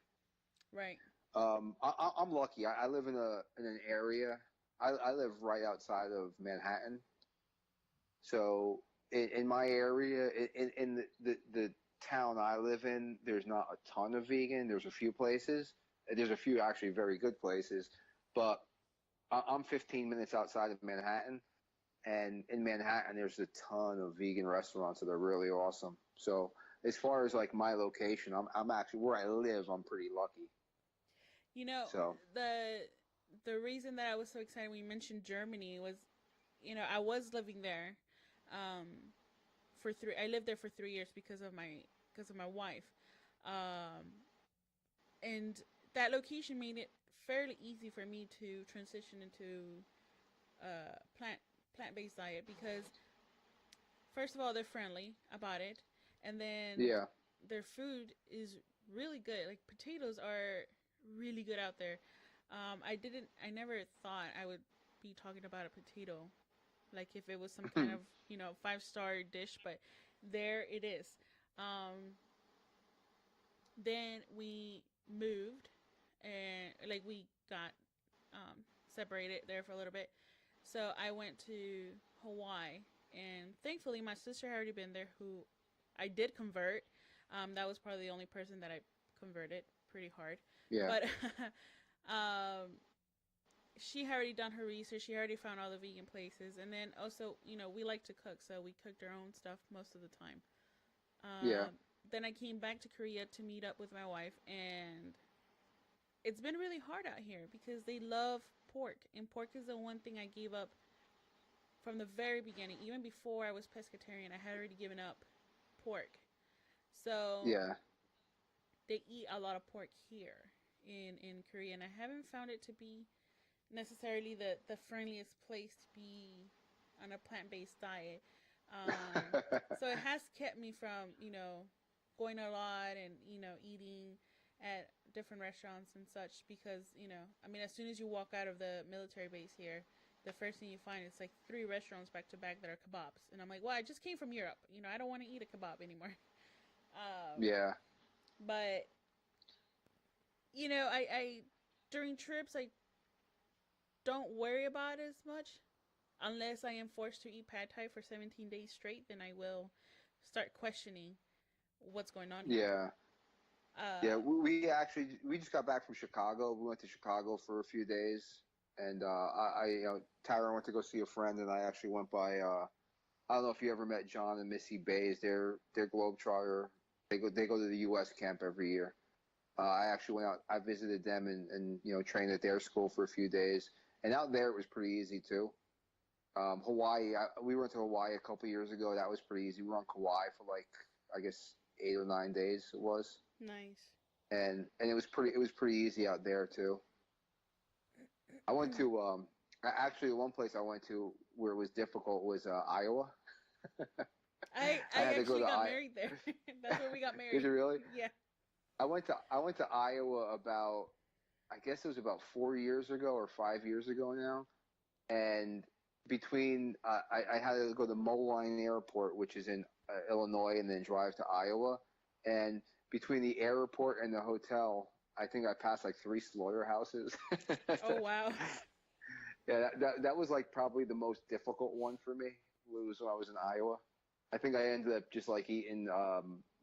Right.
I'm lucky. I live in an area. I live right outside of Manhattan, so in my area, in the town I live in, there's not a ton of vegan. There's a few places. There's a few actually very good places, but I'm 15 minutes outside of Manhattan, and in Manhattan, there's a ton of vegan restaurants that are really awesome. So as far as like my location, I'm actually where I live. I'm pretty lucky.
You know
So
the the reason that I was so excited when you mentioned Germany was I was living there, um, for three. I lived there for 3 years because of my wife, um, and that location made it fairly easy for me to transition into plant based diet because first of all they're friendly about it, and then
Yeah.
their food is really good. Like potatoes are really good out there. I never thought I would be talking about a potato, like if it was some kind of 5-star dish, but there it is. Um, then we moved, and like we got separated there for a little bit. So I went to Hawaii, and thankfully my sister had already been there, who I did convert. That was probably the only person that I converted pretty hard,
Yeah.
but she had already done her research. She already found all the vegan places, and then also, we like to cook, so we cooked our own stuff most of the time.
Yeah.
Then I came back to Korea to meet up with my wife, and it's been really hard out here because they love pork, and pork is the one thing I gave up from the very beginning. Even before I was pescatarian, I had already given up pork. So
Yeah.
they eat a lot of pork here in Korea, and I haven't found it to be necessarily the friendliest place to be on a plant based diet. So it has kept me from going a lot and eating at different restaurants and such because I mean, as soon as you walk out of the military base here, the first thing you find is like 3 restaurants back to back that are kebabs, and I'm like, well, I just came from Europe. I don't want to eat a kebab anymore.
Yeah.
But I during trips I don't worry about it as much unless I am forced to eat pad thai for 17 days straight. Then I will start questioning what's going on here.
Yeah. Yeah.
Uh,
We just got back from Chicago. We went to Chicago for a few days, and Tyra went to go see a friend, and I actually went by. I don't know if you ever met John and Missy Bays. They're Globetrotter. They go to the U.S. camp every year. I actually went out. I visited them and trained at their school for a few days. And out there it was pretty easy too. Hawaii. We went to Hawaii a couple years ago. That was pretty easy. We were on Kauai for like I guess 8 or 9 days it was,
nice.
and it was pretty easy out there too. I went to actually one place I went to where it was difficult was Iowa. I
I
had to go
actually
to
got
I.
married there. That's where we got
Is it
married.
really?
Yeah.
I went to Iowa about I guess it was about 4 years ago or 5 years ago now, and between I had to go to Moline Airport, which is in Illinois, and then drive to Iowa, and between the airport and the hotel, I think I passed like 3 slaughterhouses.
Oh wow.
Yeah, that was like probably the most difficult one for me. It was when I was in Iowa. I think I ended up just like eating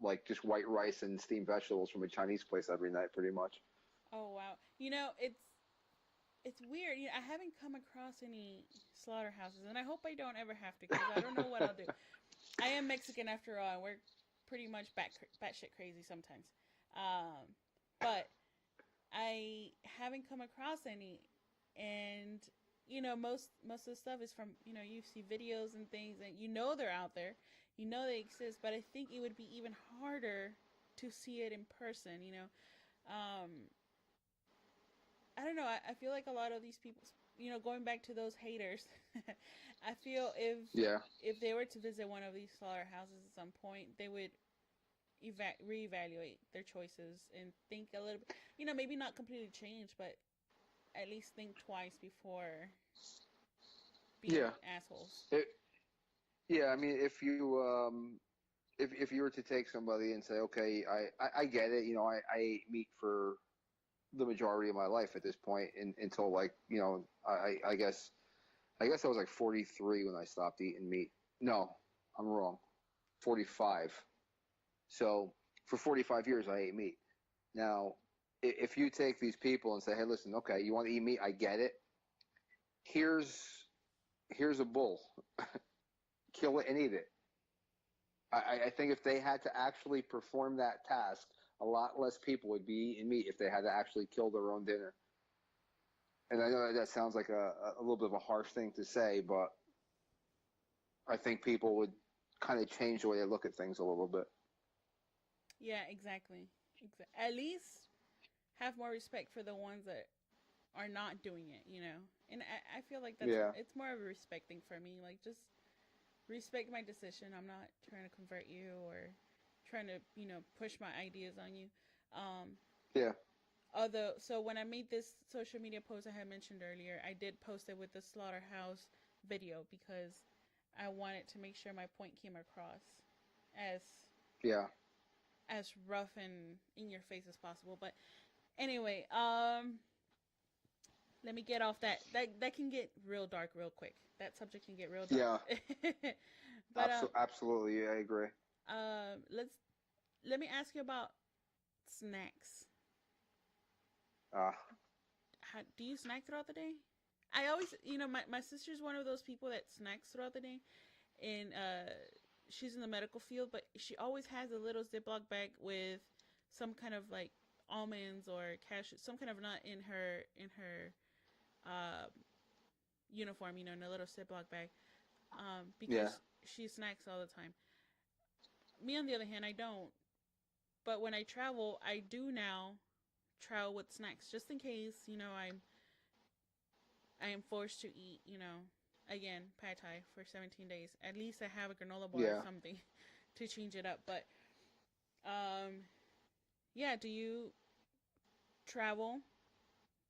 like just white rice and steamed vegetables from a Chinese place every night, pretty much.
Oh wow. It's weird. I haven't come across any slaughterhouses, and I hope I don't ever have to because I don't know what I'll do. I am Mexican after all, and we're pretty much batshit crazy sometimes. Um, but I haven't come across any, and most of the stuff is from you see videos and things, and they're out there, they exist. But I think it would be even harder to see it in person. Um, I don't know. I feel like a lot of these people, going back to those haters, I feel
Yeah,
if they were to visit one of these slaughterhouses at some point, they would reevaluate their choices and think a little bit, maybe not completely change, but at least think twice before being
yeah.
assholes.
It, yeah, I mean, if you were to take somebody and say, okay, I get it, I ate meat for the majority of my life at this point, until like I guess I was like 43 when I stopped eating meat. No, I'm wrong. 45. So for 45 years I ate meat. Now, if you take these people and say, hey, listen, okay, you want to eat meat? I get it. Here's a bull. Kill it and eat it. I think if they had to actually perform that task, a lot less people would be eating meat if they had to actually kill their own dinner. And I know that sounds like a little bit of a harsh thing to say, but I think people would kind of change the way they look at things a little bit.
Yeah, exactly. At least have more respect for the ones that are not doing it, you know. And I feel like
Yeah,
it's more of a respect thing for me. Like, just respect my decision. I'm not trying to convert you or trying to, push my ideas on you. Um,
yeah,
Although, so when I made this social media post I had mentioned earlier, I did post it with the slaughterhouse video because I wanted to make sure my point came across as
yeah.
rough and in your face as possible. But anyway, let me get off that can get real dark real quick. That subject can get real dark.
Yeah,
But
absolutely. Yeah, I agree.
let's let me ask you about snacks.
Uh,
Do you snack throughout the day? I always, my sister's one of those people that snacks throughout the day, and she's in the medical field, but she always has a little Ziploc bag with some kind of like almonds or cashew, some kind of nut in her uh, uniform, in a little Ziploc bag,
yeah,
because she snacks all the time. Me, on the other hand, I don't. But when I travel, I do now travel with snacks just in case, I am forced to eat, again, pad thai for 17 days. At least I have a granola bar or
yeah.
something to change it up. But yeah, do you travel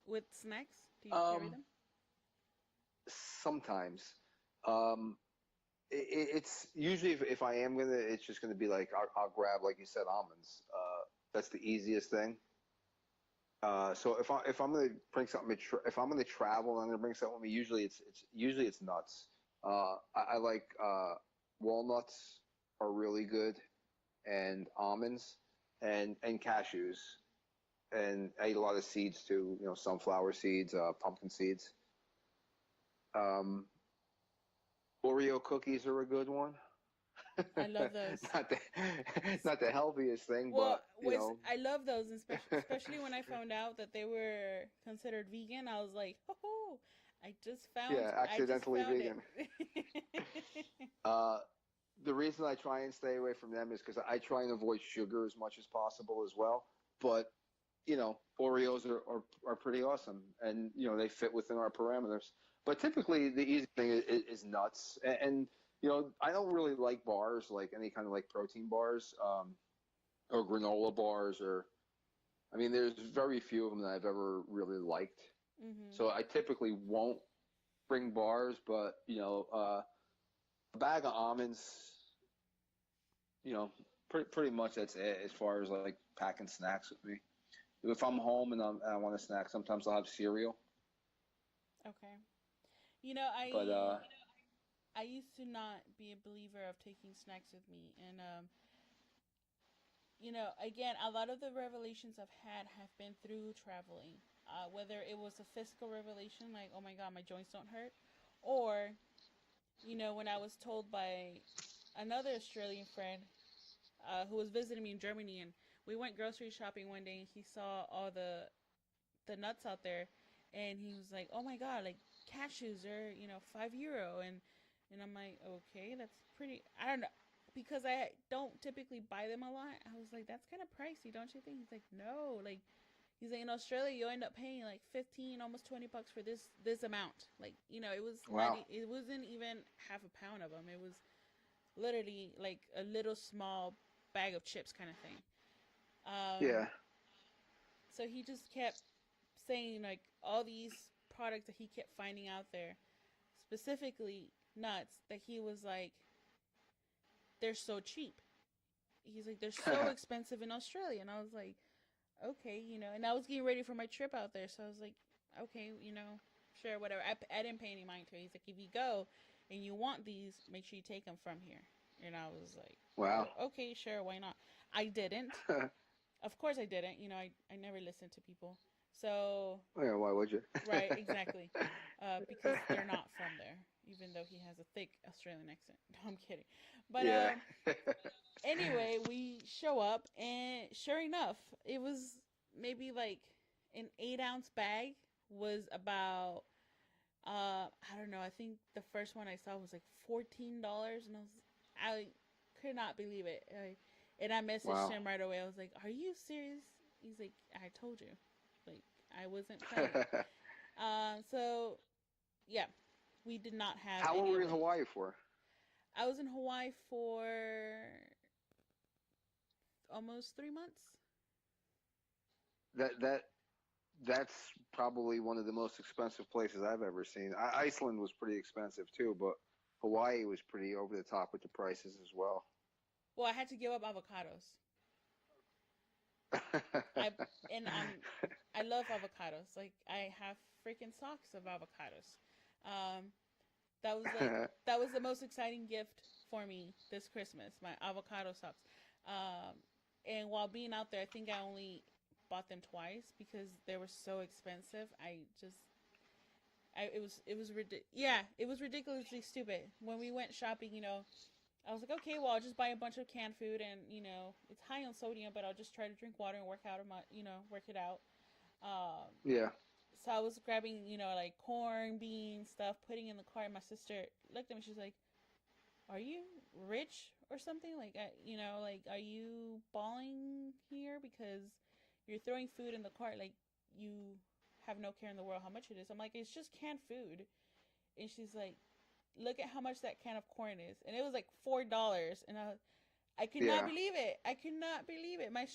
with snacks? Do you carry
Um,
them?
Sometimes. Um, it's usually if I am gonna, it's just gonna be like I'll grab, like you said, almonds. That's the easiest thing. So if I'm gonna bring something, if I'm gonna travel and I'm gonna bring something with me, usually it's nuts. I like walnuts are really good, and almonds, and cashews, and I eat a lot of seeds too. Sunflower seeds, pumpkin seeds. Um, Oreo cookies are a good one.
I love those.
not the not the healthiest thing,
Well,
but
I love those, especially when I found out that they were considered vegan. I was like, oh,
yeah,
I just
accidentally
found
vegan.
it.
Uh, the reason I try and stay away from them is because I try and avoid sugar as much as possible as well. But Oreos are pretty awesome, and they fit within our parameters. But typically, the easy thing is nuts, and I don't really like bars, like any kind of like protein bars, or granola bars, or I mean, there's very few of them that I've ever really liked.
Hmm.
So I typically won't bring bars, but a bag of almonds, pretty much that's it as far as like packing snacks with me. If I'm home and I want to snack, sometimes I'll have cereal.
Okay. You know,
But
I used to not be a believer of taking snacks with me, and again, a lot of the revelations I've had have been through traveling. Whether it was a physical revelation, like, oh my god, my joints don't hurt, or when I was told by another Australian friend who was visiting me in Germany, and we went grocery shopping one day, and he saw all the nuts out there, and he was like, "Oh my god, like cashews are €5," and I'm like, "Okay, that's pretty." I don't know, because I don't typically buy them a lot. I was like, "That's kind of pricey, don't you think?" He's like, "No, like." He's like, in Australia, you end up paying like 15, almost $20 for this amount. Like, it was not,
wow,
it wasn't even half a pound of them. It was literally like a little small bag of chips kind of thing. Um,
yeah,
so he just kept saying like all these products that he kept finding out there, specifically nuts, that he was like, they're so cheap. He's like, they're so expensive in Australia. And I was like, okay, and I was getting ready for my trip out there. So I was like, okay, sure, whatever. I didn't pay any mind to it. He's like, if you go and you want these, make sure you take them from here. And I was like,
wow.
oh, okay, sure, why not? I didn't. Of course I didn't. I never listened to people. So,
Yeah, why would you?
right, exactly. Because they're not from there, even though he has a thick Australian accent. No, I'm kidding. But
Yeah.
anyway, we show up, and sure enough, it was maybe like an 8-ounce bag was about I don't know. I think the first one I saw was like $14, and I could not believe it. And I messaged
Wow.
him right away. I was like, "Are you serious?" He's like, "I told you, like I wasn't playing." So yeah, we did not have
How long
any
were
of
you in
it.
Hawaii for?
I was in Hawaii for almost 3 months.
That that's probably one of the most expensive places I've ever seen. Iceland was pretty expensive too, but Hawaii was pretty over the top with the prices as well.
Well, I had to give up avocados. I and I love avocados. Like I have freaking socks of avocados. Um, that was like that was the most exciting gift for me this Christmas. My avocado socks. Um, and while being out there, I think I only bought them twice because they were so expensive. Yeah, it was ridiculously stupid. When we went shopping, I was like, okay, well, I'll just buy a bunch of canned food, and it's high on sodium, but I'll just try to drink water and work it out. Um,
Yeah.
so I was grabbing, like corn, beans, stuff, putting in the car. And my sister looked at me. She's like, "Are you rich or something? Like, like, are you balling here because you're throwing food in the cart? Like, you have no care in the world how much it is." I'm like, "It's just canned food." And she's like, "Look at how much that can of corn is," and it was like $4. And I could not
Yeah.
believe it. I could not believe it. My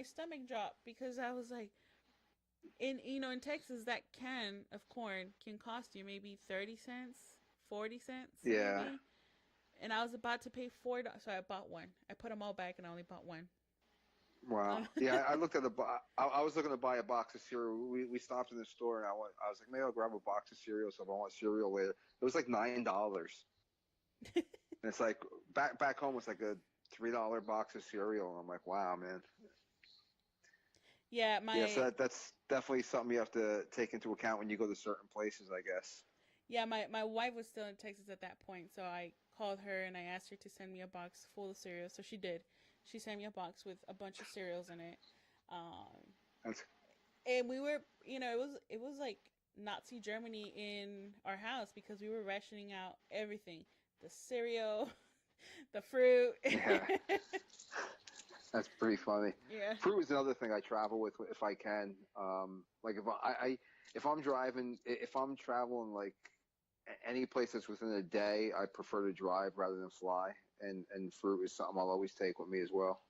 stomach dropped because I was like, in Texas, that can of corn can cost you maybe 30 cents, 40 cents,
Yeah.
maybe. And I was about to pay $4, so I bought one. I put them all back, and I only bought one.
Wow. Yeah, I looked at I was looking to buy a box of cereal. We stopped in the store and I was like, maybe I'll grab a box of cereal so if I want cereal later. It was like $9. And it's like back home it's like a $3 box of cereal. And I'm like, wow, man.
Yeah,
Yeah, so
my
that's definitely something you have to take into account when you go to certain places, I guess.
yeah, my wife was still in Texas at that point, so I called her and I asked her to send me a box full of cereal. So she did. She sent me a box with a bunch of cereals in it. Um,
That's
and we were, it was like Nazi Germany in our house because we were rationing out everything, the cereal, the fruit.
yeah, that's pretty funny.
Yeah.
Fruit is another thing I travel with if I can. Like if I'm driving, if I'm traveling like any place that's within a day, I prefer to drive rather than fly. And fruit is something I'll always take with me as well.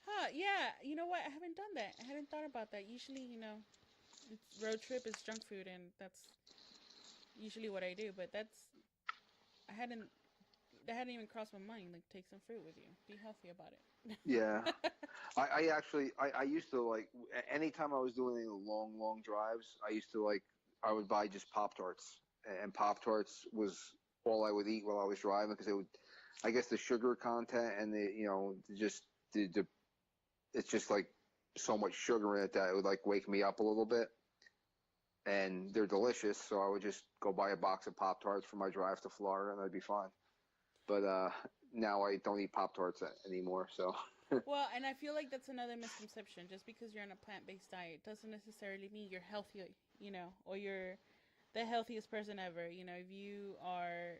Huh, yeah. You know what? I haven't done that. I hadn't thought about that. Usually, it's road trip is junk food, and that's usually what I do. But I hadn't that hadn't even crossed my mind. Like, take some fruit with you. Be healthy about
Yeah,
it.
I actually I used to like anytime I was doing any long drives, I used to like I would buy just Pop Tarts, and Pop Tarts was all I would eat while I was driving because it would, I guess the sugar content and just the it's just like so much sugar in it that it would like wake me up a little bit. And they're delicious, so I would just go buy a box of Pop Tarts for my drive to Florida, and I'd be fine. But now I don't eat Pop Tarts anymore. So
Well, and I feel like that's another misconception. Just because you're on a plant-based diet doesn't necessarily mean you're healthy, or you're the healthiest person ever. If you are,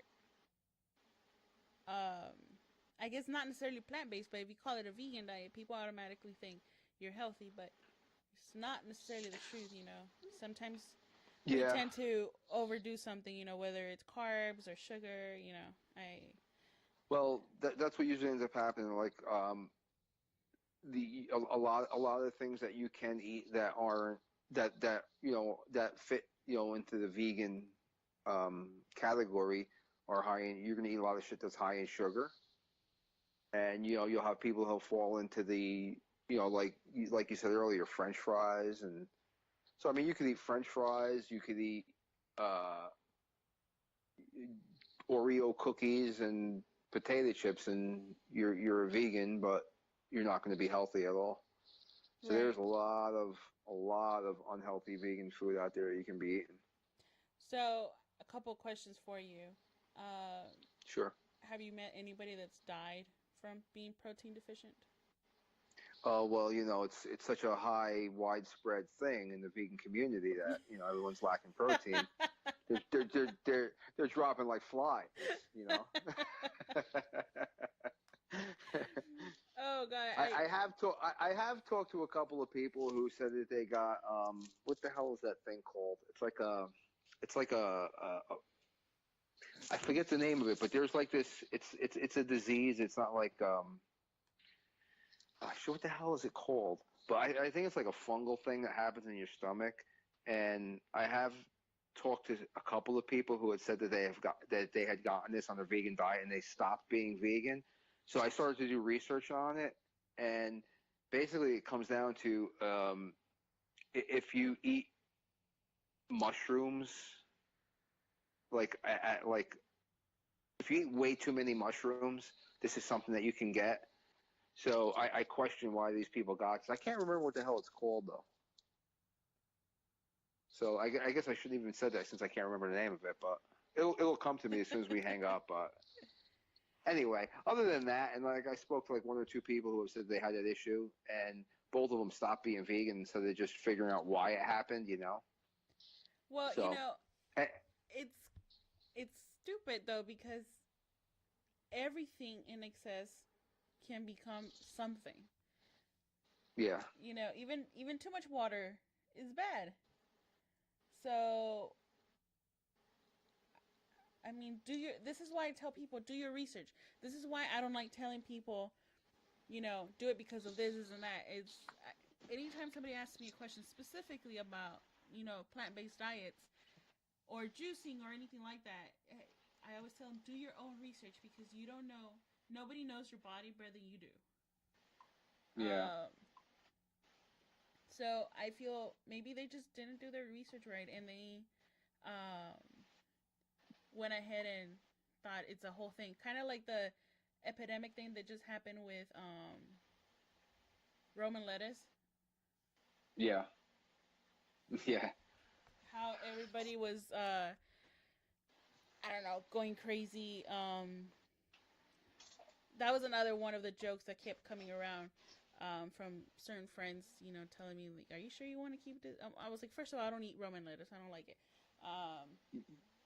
um, I guess not necessarily plant-based, but if you call it a vegan diet, people automatically think you're healthy, but it's not necessarily the truth. Sometimes we
yeah,
tend to overdo something. Whether it's carbs or sugar. I
well that's what usually ends up happening. Like a lot of the things that you can eat that aren't that fit into the vegan category are high in. You're gonna eat a lot of shit that's high in sugar, and you'll have people who'll fall into the like you said earlier, French fries. And so I mean you could eat French fries, you could eat uh, Oreo cookies and potato chips, and you're a vegan, but you're not going to be healthy at all. So
right.
there's a lot of unhealthy vegan food out there you can be eating.
So a couple questions for you. Uh,
Sure.
have you met anybody that's died from being protein deficient?
Well, it's such a high, widespread thing in the vegan community that everyone's lacking protein. They're dropping like flies. You know.
Oh God,
I have talked to a couple of people who said that they got what the hell is that thing called? It's like a I forget the name of it, but there's like this. It's a disease. It's not like I sure what the hell is it called? But I think it's like a fungal thing that happens in your stomach. And I have talked to a couple of people who had said that they had gotten this on a vegan diet and they stopped being vegan. So I started to do research on it, and basically it comes down to if you eat mushrooms, like if you eat way too many mushrooms, this is something that you can get. So I question why these people got it. 'Cause I can't remember what the hell it's called though. So I guess I shouldn't even said that since I can't remember the name of it. But it'll come to me as soon as we hang up. But anyway, other than that, and like I spoke to like one or two people who have said they had that issue, and both of them stopped being vegan, so they're just figuring out why it happened.
well,
So eh,
it's it's stupid though because everything in excess can become something.
yeah,
Even too much water is bad. So I mean, this is why I tell people do your research. This is why I don't like telling people, do it because of this and that. Anytime somebody asks me a question specifically about, plant-based diets or juicing or anything like that, I always tell them do your own research because you don't know. Nobody knows your body better than you do.
yeah,
Um, so I feel maybe they just didn't do their research right and they um, went ahead and thought it's a whole thing. Kind of like the epidemic thing that just happened with Roman lettuce.
yeah, yeah,
How everybody was, I don't know, going crazy. That was another one of the jokes that kept coming around from certain friends, telling me, like, are you sure you want to keep this? I was like, first of all, I don't eat Roman lettuce. I don't like it. Um,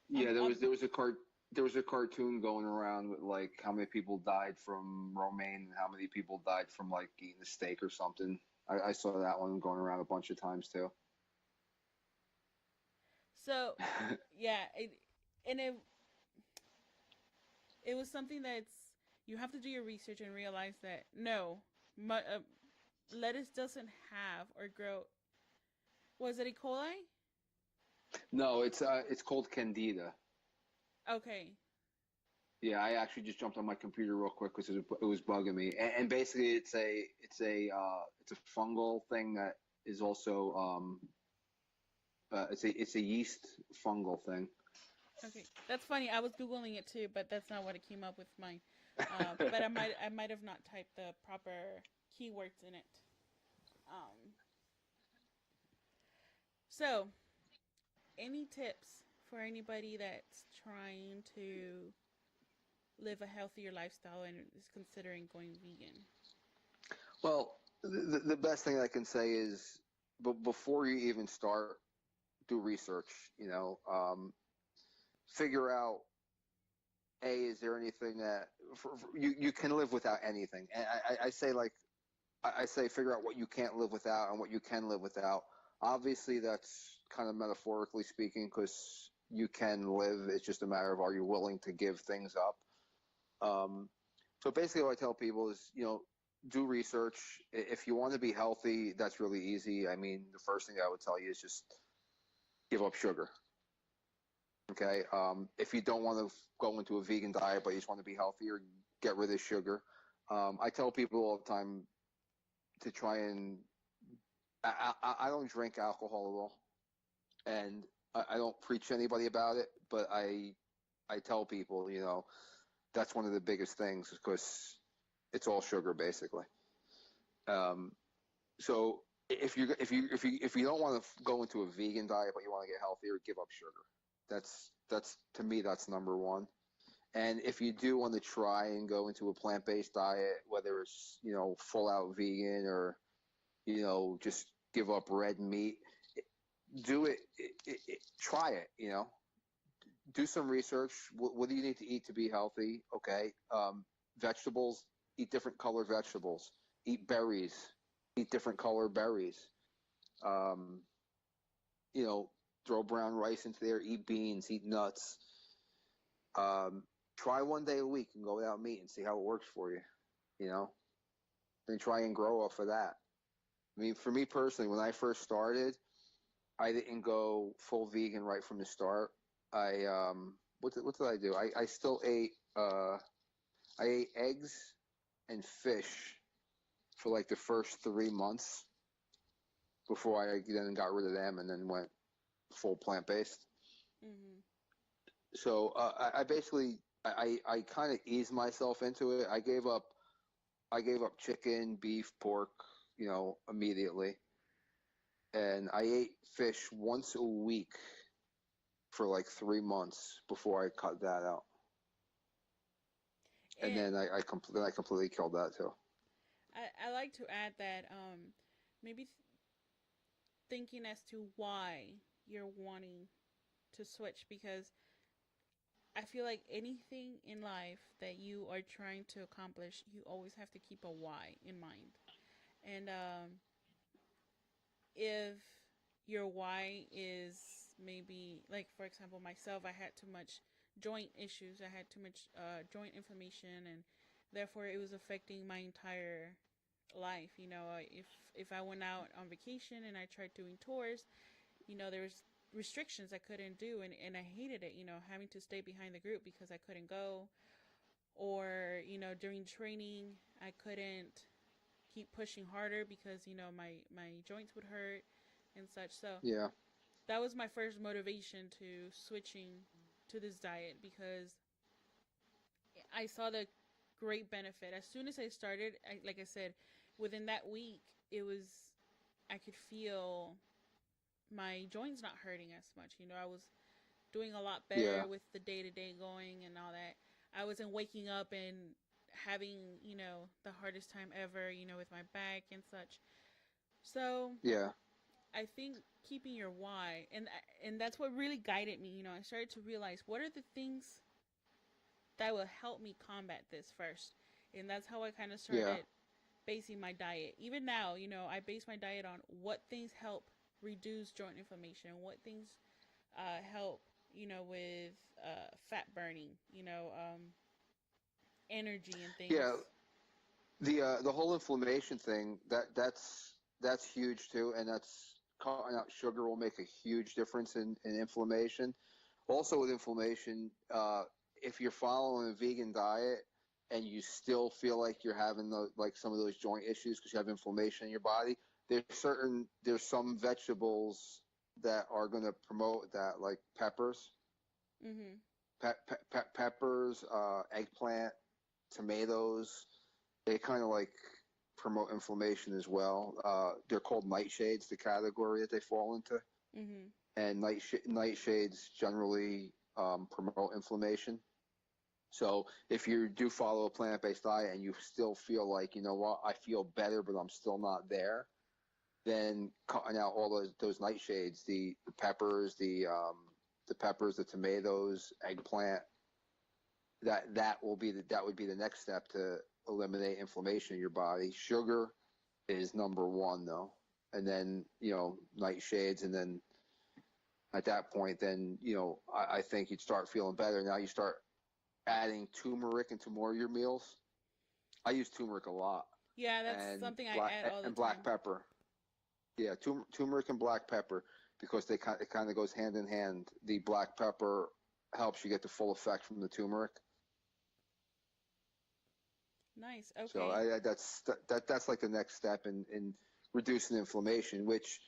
yeah. There
I'm
was there was a cart. There was a cartoon going around with like how many people died from romaine and how many people died from like eating a steak or something. I saw that one going around a bunch of times too.
So, yeah, it was something that's you have to do your research and realize that no, lettuce doesn't have or grow. Was it E. coli?
No, it's called Candida.
Okay,
Yeah, I actually just jumped on my computer real quick because it was bugging me. And basically, it's a fungal thing that is also it's a yeast fungal thing.
okay, that's funny. I was googling it too, but that's not what it came up with mine. But I might have not typed the proper keywords in it. Um, so any tips for anybody that's trying to live a healthier lifestyle and is considering going vegan?
Well, the best thing I can say is, but before you even start, do research. Figure out is there anything that you can live without anything. And I say like I say figure out what you can't live without and what you can live without. Obviously, that's kind of metaphorically speaking because you can live. It's just a matter of are you willing to give things up. So basically, what I tell people is, do research. If you want to be healthy, that's really easy. I mean, the first thing I would tell you is just give up sugar. Okay. If you don't want to go into a vegan diet, but you just want to be healthier, get rid of sugar. I tell people all the time to try and I don't drink alcohol at all, and I don't preach to anybody about it, but I tell people, that's one of the biggest things because it's all sugar basically. Um, so if you don't want to go into a vegan diet but you want to get healthier, give up sugar. That's to me that's number one. And if you do want to try and go into a plant-based diet, whether it's, full out vegan or, just give up red meat, do try it. Do some research. What do you need to eat to be healthy? Okay. Vegetables, eat different color vegetables. Eat berries, eat different color berries. Um, you know, throw brown rice into there, eat beans, eat nuts. Um, Try one day a week and go without meat and see how it works for you, you know, then try and grow off of that. I mean, for me personally, when I first started, I didn't go full vegan right from the start. What did I do? I still ate, I ate eggs and fish for like the first 3 months before I then got rid of them and then went full plant based.
Mhm.
So I basically I kind of eased myself into it. I gave up chicken, beef, pork, immediately, and I ate fish once a week for like 3 months before I cut that out, and
And
then I completely killed that too.
I like to add that maybe thinking as to why you're wanting to switch, because I feel like anything in life that you are trying to accomplish, you always have to keep a why in mind. And if your why is maybe, like, for example, myself, I had too much joint issues, I had too much joint inflammation, and therefore it was affecting my entire life. If I went out on vacation and I tried doing tours, there was restrictions I couldn't do, and I hated it, having to stay behind the group because I couldn't go, or during training I couldn't keep pushing harder because my joints would hurt and such. So
Yeah,
that was my first motivation to switching to this diet, because I saw the great benefit as soon as I started. Like I said, within that week, it was, I could feel my joints not hurting as much. I was doing a lot
yeah,
better with the day to day going and all that. I wasn't waking up and having, the hardest time ever, with my back and such. So
yeah,
I think keeping your why, and that's what really guided me. I started to realize what are the things that will help me combat this first, and that's how I kind of
yeah,
started basing my diet. Even now, I base my diet on what things help reduce joint inflammation, what things help, with fat burning, energy and things.
yeah. The whole inflammation thing, that's huge too, and that's cutting out sugar will make a huge difference in inflammation. Also with inflammation, if you're following a vegan diet and you still feel like you're having like some of those joint issues because you have inflammation in your body, there's some vegetables that are going to promote that, like peppers,
Mhm.
peppers, eggplant, tomatoes. They kind of like promote inflammation as well. They're called nightshades, the category that they fall into,
Mhm.
and nightshades generally promote inflammation. So if you do follow a plant-based diet and you still feel like, what, I feel better, but I'm still not there, then cutting out all those nightshades, the peppers, the tomatoes, eggplant, that would be the next step to eliminate inflammation in your body. Sugar is number one though, and then nightshades, and then at that point, then I think you'd start feeling better. Now you start adding turmeric into more of your meals. I use turmeric a lot,
Yeah, that's
and
something I add all the
black
time.
pepper. Yeah, turmeric and black pepper, because it kind of goes hand in hand. The black pepper helps you get the full effect from the turmeric.
Nice.
So
Okay.
that's like the next step in reducing inflammation, which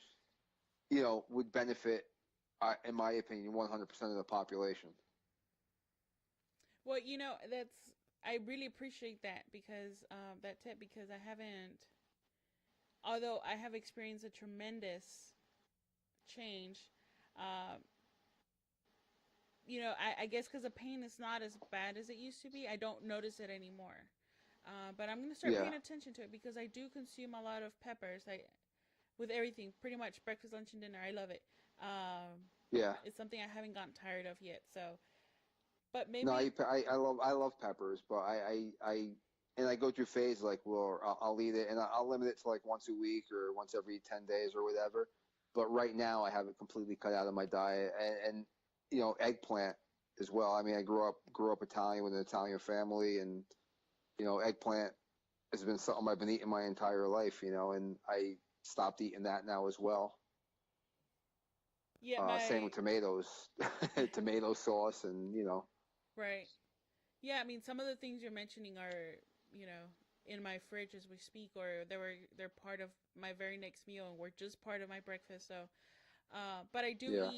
would benefit, in my opinion, 100% of the population.
Well, that's, I really appreciate that, because that tip, because I haven't, although I have experienced a tremendous change, uh, I guess because the pain is not as bad as it used to be, I don't notice it anymore. But I'm gonna start
Yeah,
paying attention to it because I do consume a lot of peppers. I with everything, pretty much breakfast, lunch, and dinner. I love it.
yeah.
It's something I haven't gotten tired of yet. So, but
No,
maybe
I love peppers, but and I go through phase like, well, I'll eat it and I'll limit it to like once a week or once every 10 days or whatever. But right now, I have it completely cut out of my diet, and eggplant as well. I mean, I grew up Italian with an Italian family, and eggplant has been something I've been eating my entire life, and I stopped eating that now as well.
yeah,
Same
my
with tomatoes, tomato sauce, and
right. Yeah, I mean, some of the things you're mentioning are, you know, in my fridge as we speak, or they're part of my very next meal, and were just part of my breakfast. So, but
yeah,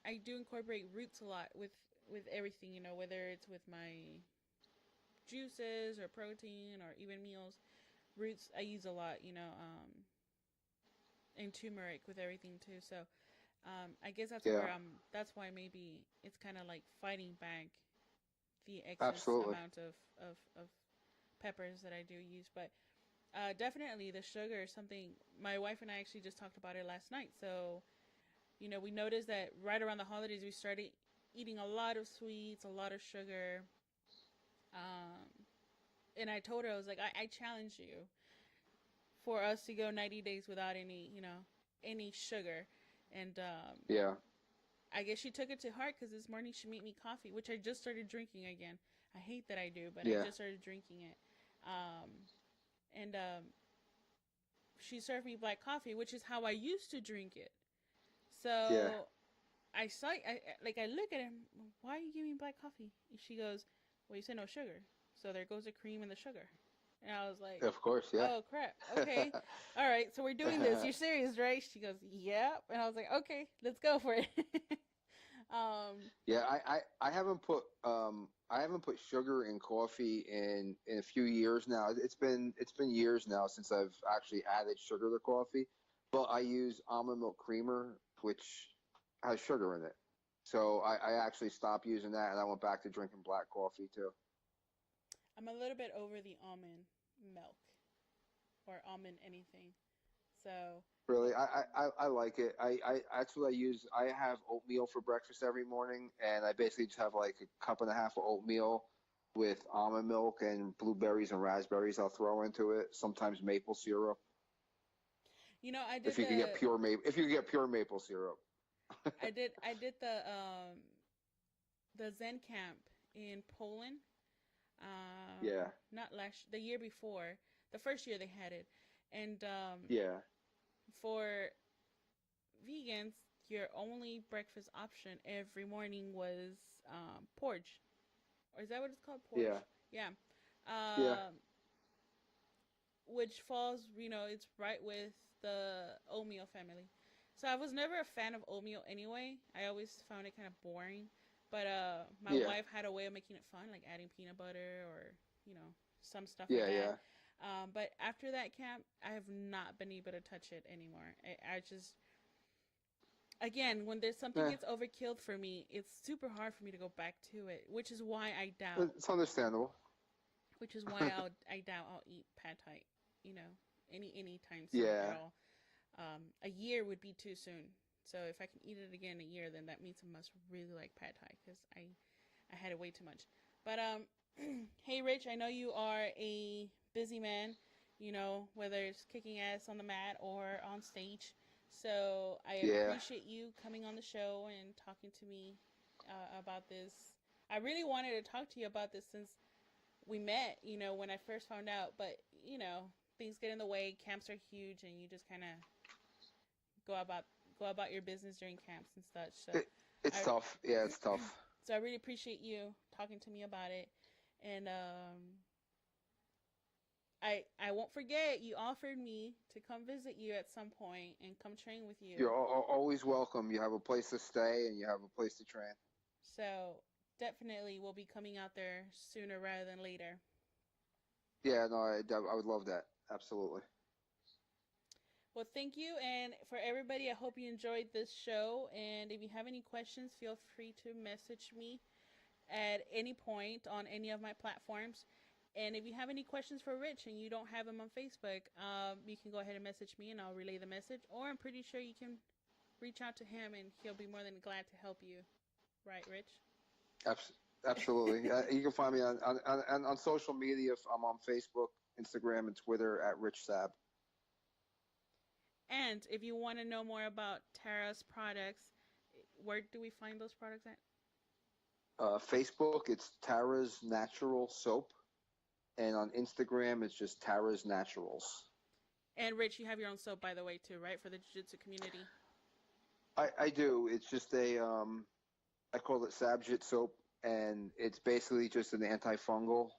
I do incorporate roots a lot with everything. Whether it's with my juices or protein or even meals, roots I use a lot. And turmeric with everything too. So, I guess that's
yeah,
where That's why maybe it's kind of like fighting back the excess
absolutely,
amount of peppers that I do use. But definitely the sugar is something my wife and I actually just talked about it last night. So, we noticed that right around the holidays we started eating a lot of sweets, a lot of sugar. Um, and I told her, I was like, I challenge you for us to go 90 days without any sugar. And
yeah,
I guess she took it to heart because this morning she made me coffee, which I just started drinking again. I hate that I do, but I
yeah,
just started drinking it. Um, and she served me black coffee, which is how I used to drink it.
yeah.
So I look at him. Why are you giving me black coffee? And she goes, "Well, you said no sugar, so there goes the cream and the sugar." And I was like,
Of course, yeah.
"Oh crap! Okay, all right. So we're doing this. You're serious, right?" She goes, "Yep." And I was like, "Okay, let's go for it."
Yeah, I haven't put sugar in coffee in a few years now. It's been years now since I've actually added sugar to coffee, but I use almond milk creamer, which has sugar in it. So I actually stopped using that and I went back to drinking black coffee too.
I'm a little bit over the almond milk or almond anything. So
Really, I like it. I that's what I use. I have oatmeal for breakfast every morning, and I basically just have like a cup and a half of oatmeal with almond milk and blueberries and raspberries. I'll throw into it. Sometimes maple syrup,
I
if
did
you could get pure maple syrup.
I did the Zen camp in Poland.
Yeah,
Not the year before, the first year they had it, and
yeah,
for vegans, your only breakfast option every morning was porridge, or is that what it's called,
yeah,
porridge? Yeah,
yeah.
um, which falls, it's right with the oatmeal family. So I was never a fan of oatmeal anyway. I always found it kind of boring. But my
Yeah,
wife had a way of making it fun, like adding peanut butter or some stuff like
yeah,
that.
yeah.
But after that camp, I have not been able to touch it anymore. I just, again, when there's something
Eh,
gets overkilled for me, it's super hard for me to go back to it,
it's understandable.
which is why I doubt I'll eat pad thai, you know, any time soon at
Yeah.
all. A year would be too soon. So if I can eat it again in a year, then that means I must really like pad thai because I had it way too much. But hey Rich, I know you are a busy man. Whether it's kicking ass on the mat or on stage. So I
Yeah.
appreciate you coming on the show and talking to me about this. I really wanted to talk to you about this since we met, when I first found out, but things get in the way. Camps are huge, and you just kind of go about go about your business during camps and such. So,
It, it's
I
tough. Yeah, it's tough.
so I really appreciate you talking to me about it, and I won't forget you offered me to come visit you at some point and come train with you.
You're always welcome. You have a place to stay and you have a place to train.
So definitely we'll be coming out there sooner rather than later.
Yeah, no, I would love that. Absolutely.
Well, thank you. And for everybody, I hope you enjoyed this show. And if you have any questions, feel free to message me at any point on any of my platforms. And if you have any questions for Rich and you don't have him on Facebook, you can go ahead and message me and I'll relay the message. Or I'm pretty sure you can reach out to him and he'll be more than glad to help you. Right, Rich?
Absolutely. You can find me on social media. I'm on Facebook, Instagram, and Twitter at Rich Sab.
And if you want to know more about Tara's products, where do we find those products at?
Facebook, it's Tara's Natural Soap, and on Instagram, it's just Tara's Naturals.
And Rich, you have your own soap, by the way, too, right, for the jiu-jitsu community?
I do. It's just I call it Sabjit soap, and it's basically just an antifungal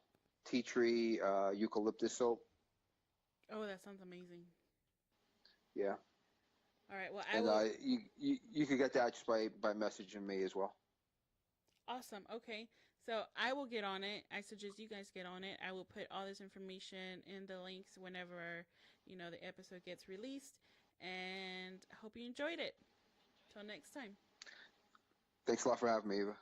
tea tree eucalyptus soap.
Oh, that sounds amazing.
Yeah.
All right. Well, I
And
will.
you could get that just by messaging me as well.
Awesome. Okay. So I will get on it. I suggest you guys get on it. I will put all this information in the links whenever, the episode gets released. And I hope you enjoyed it. Till next time.
Thanks a lot for having me, Eva.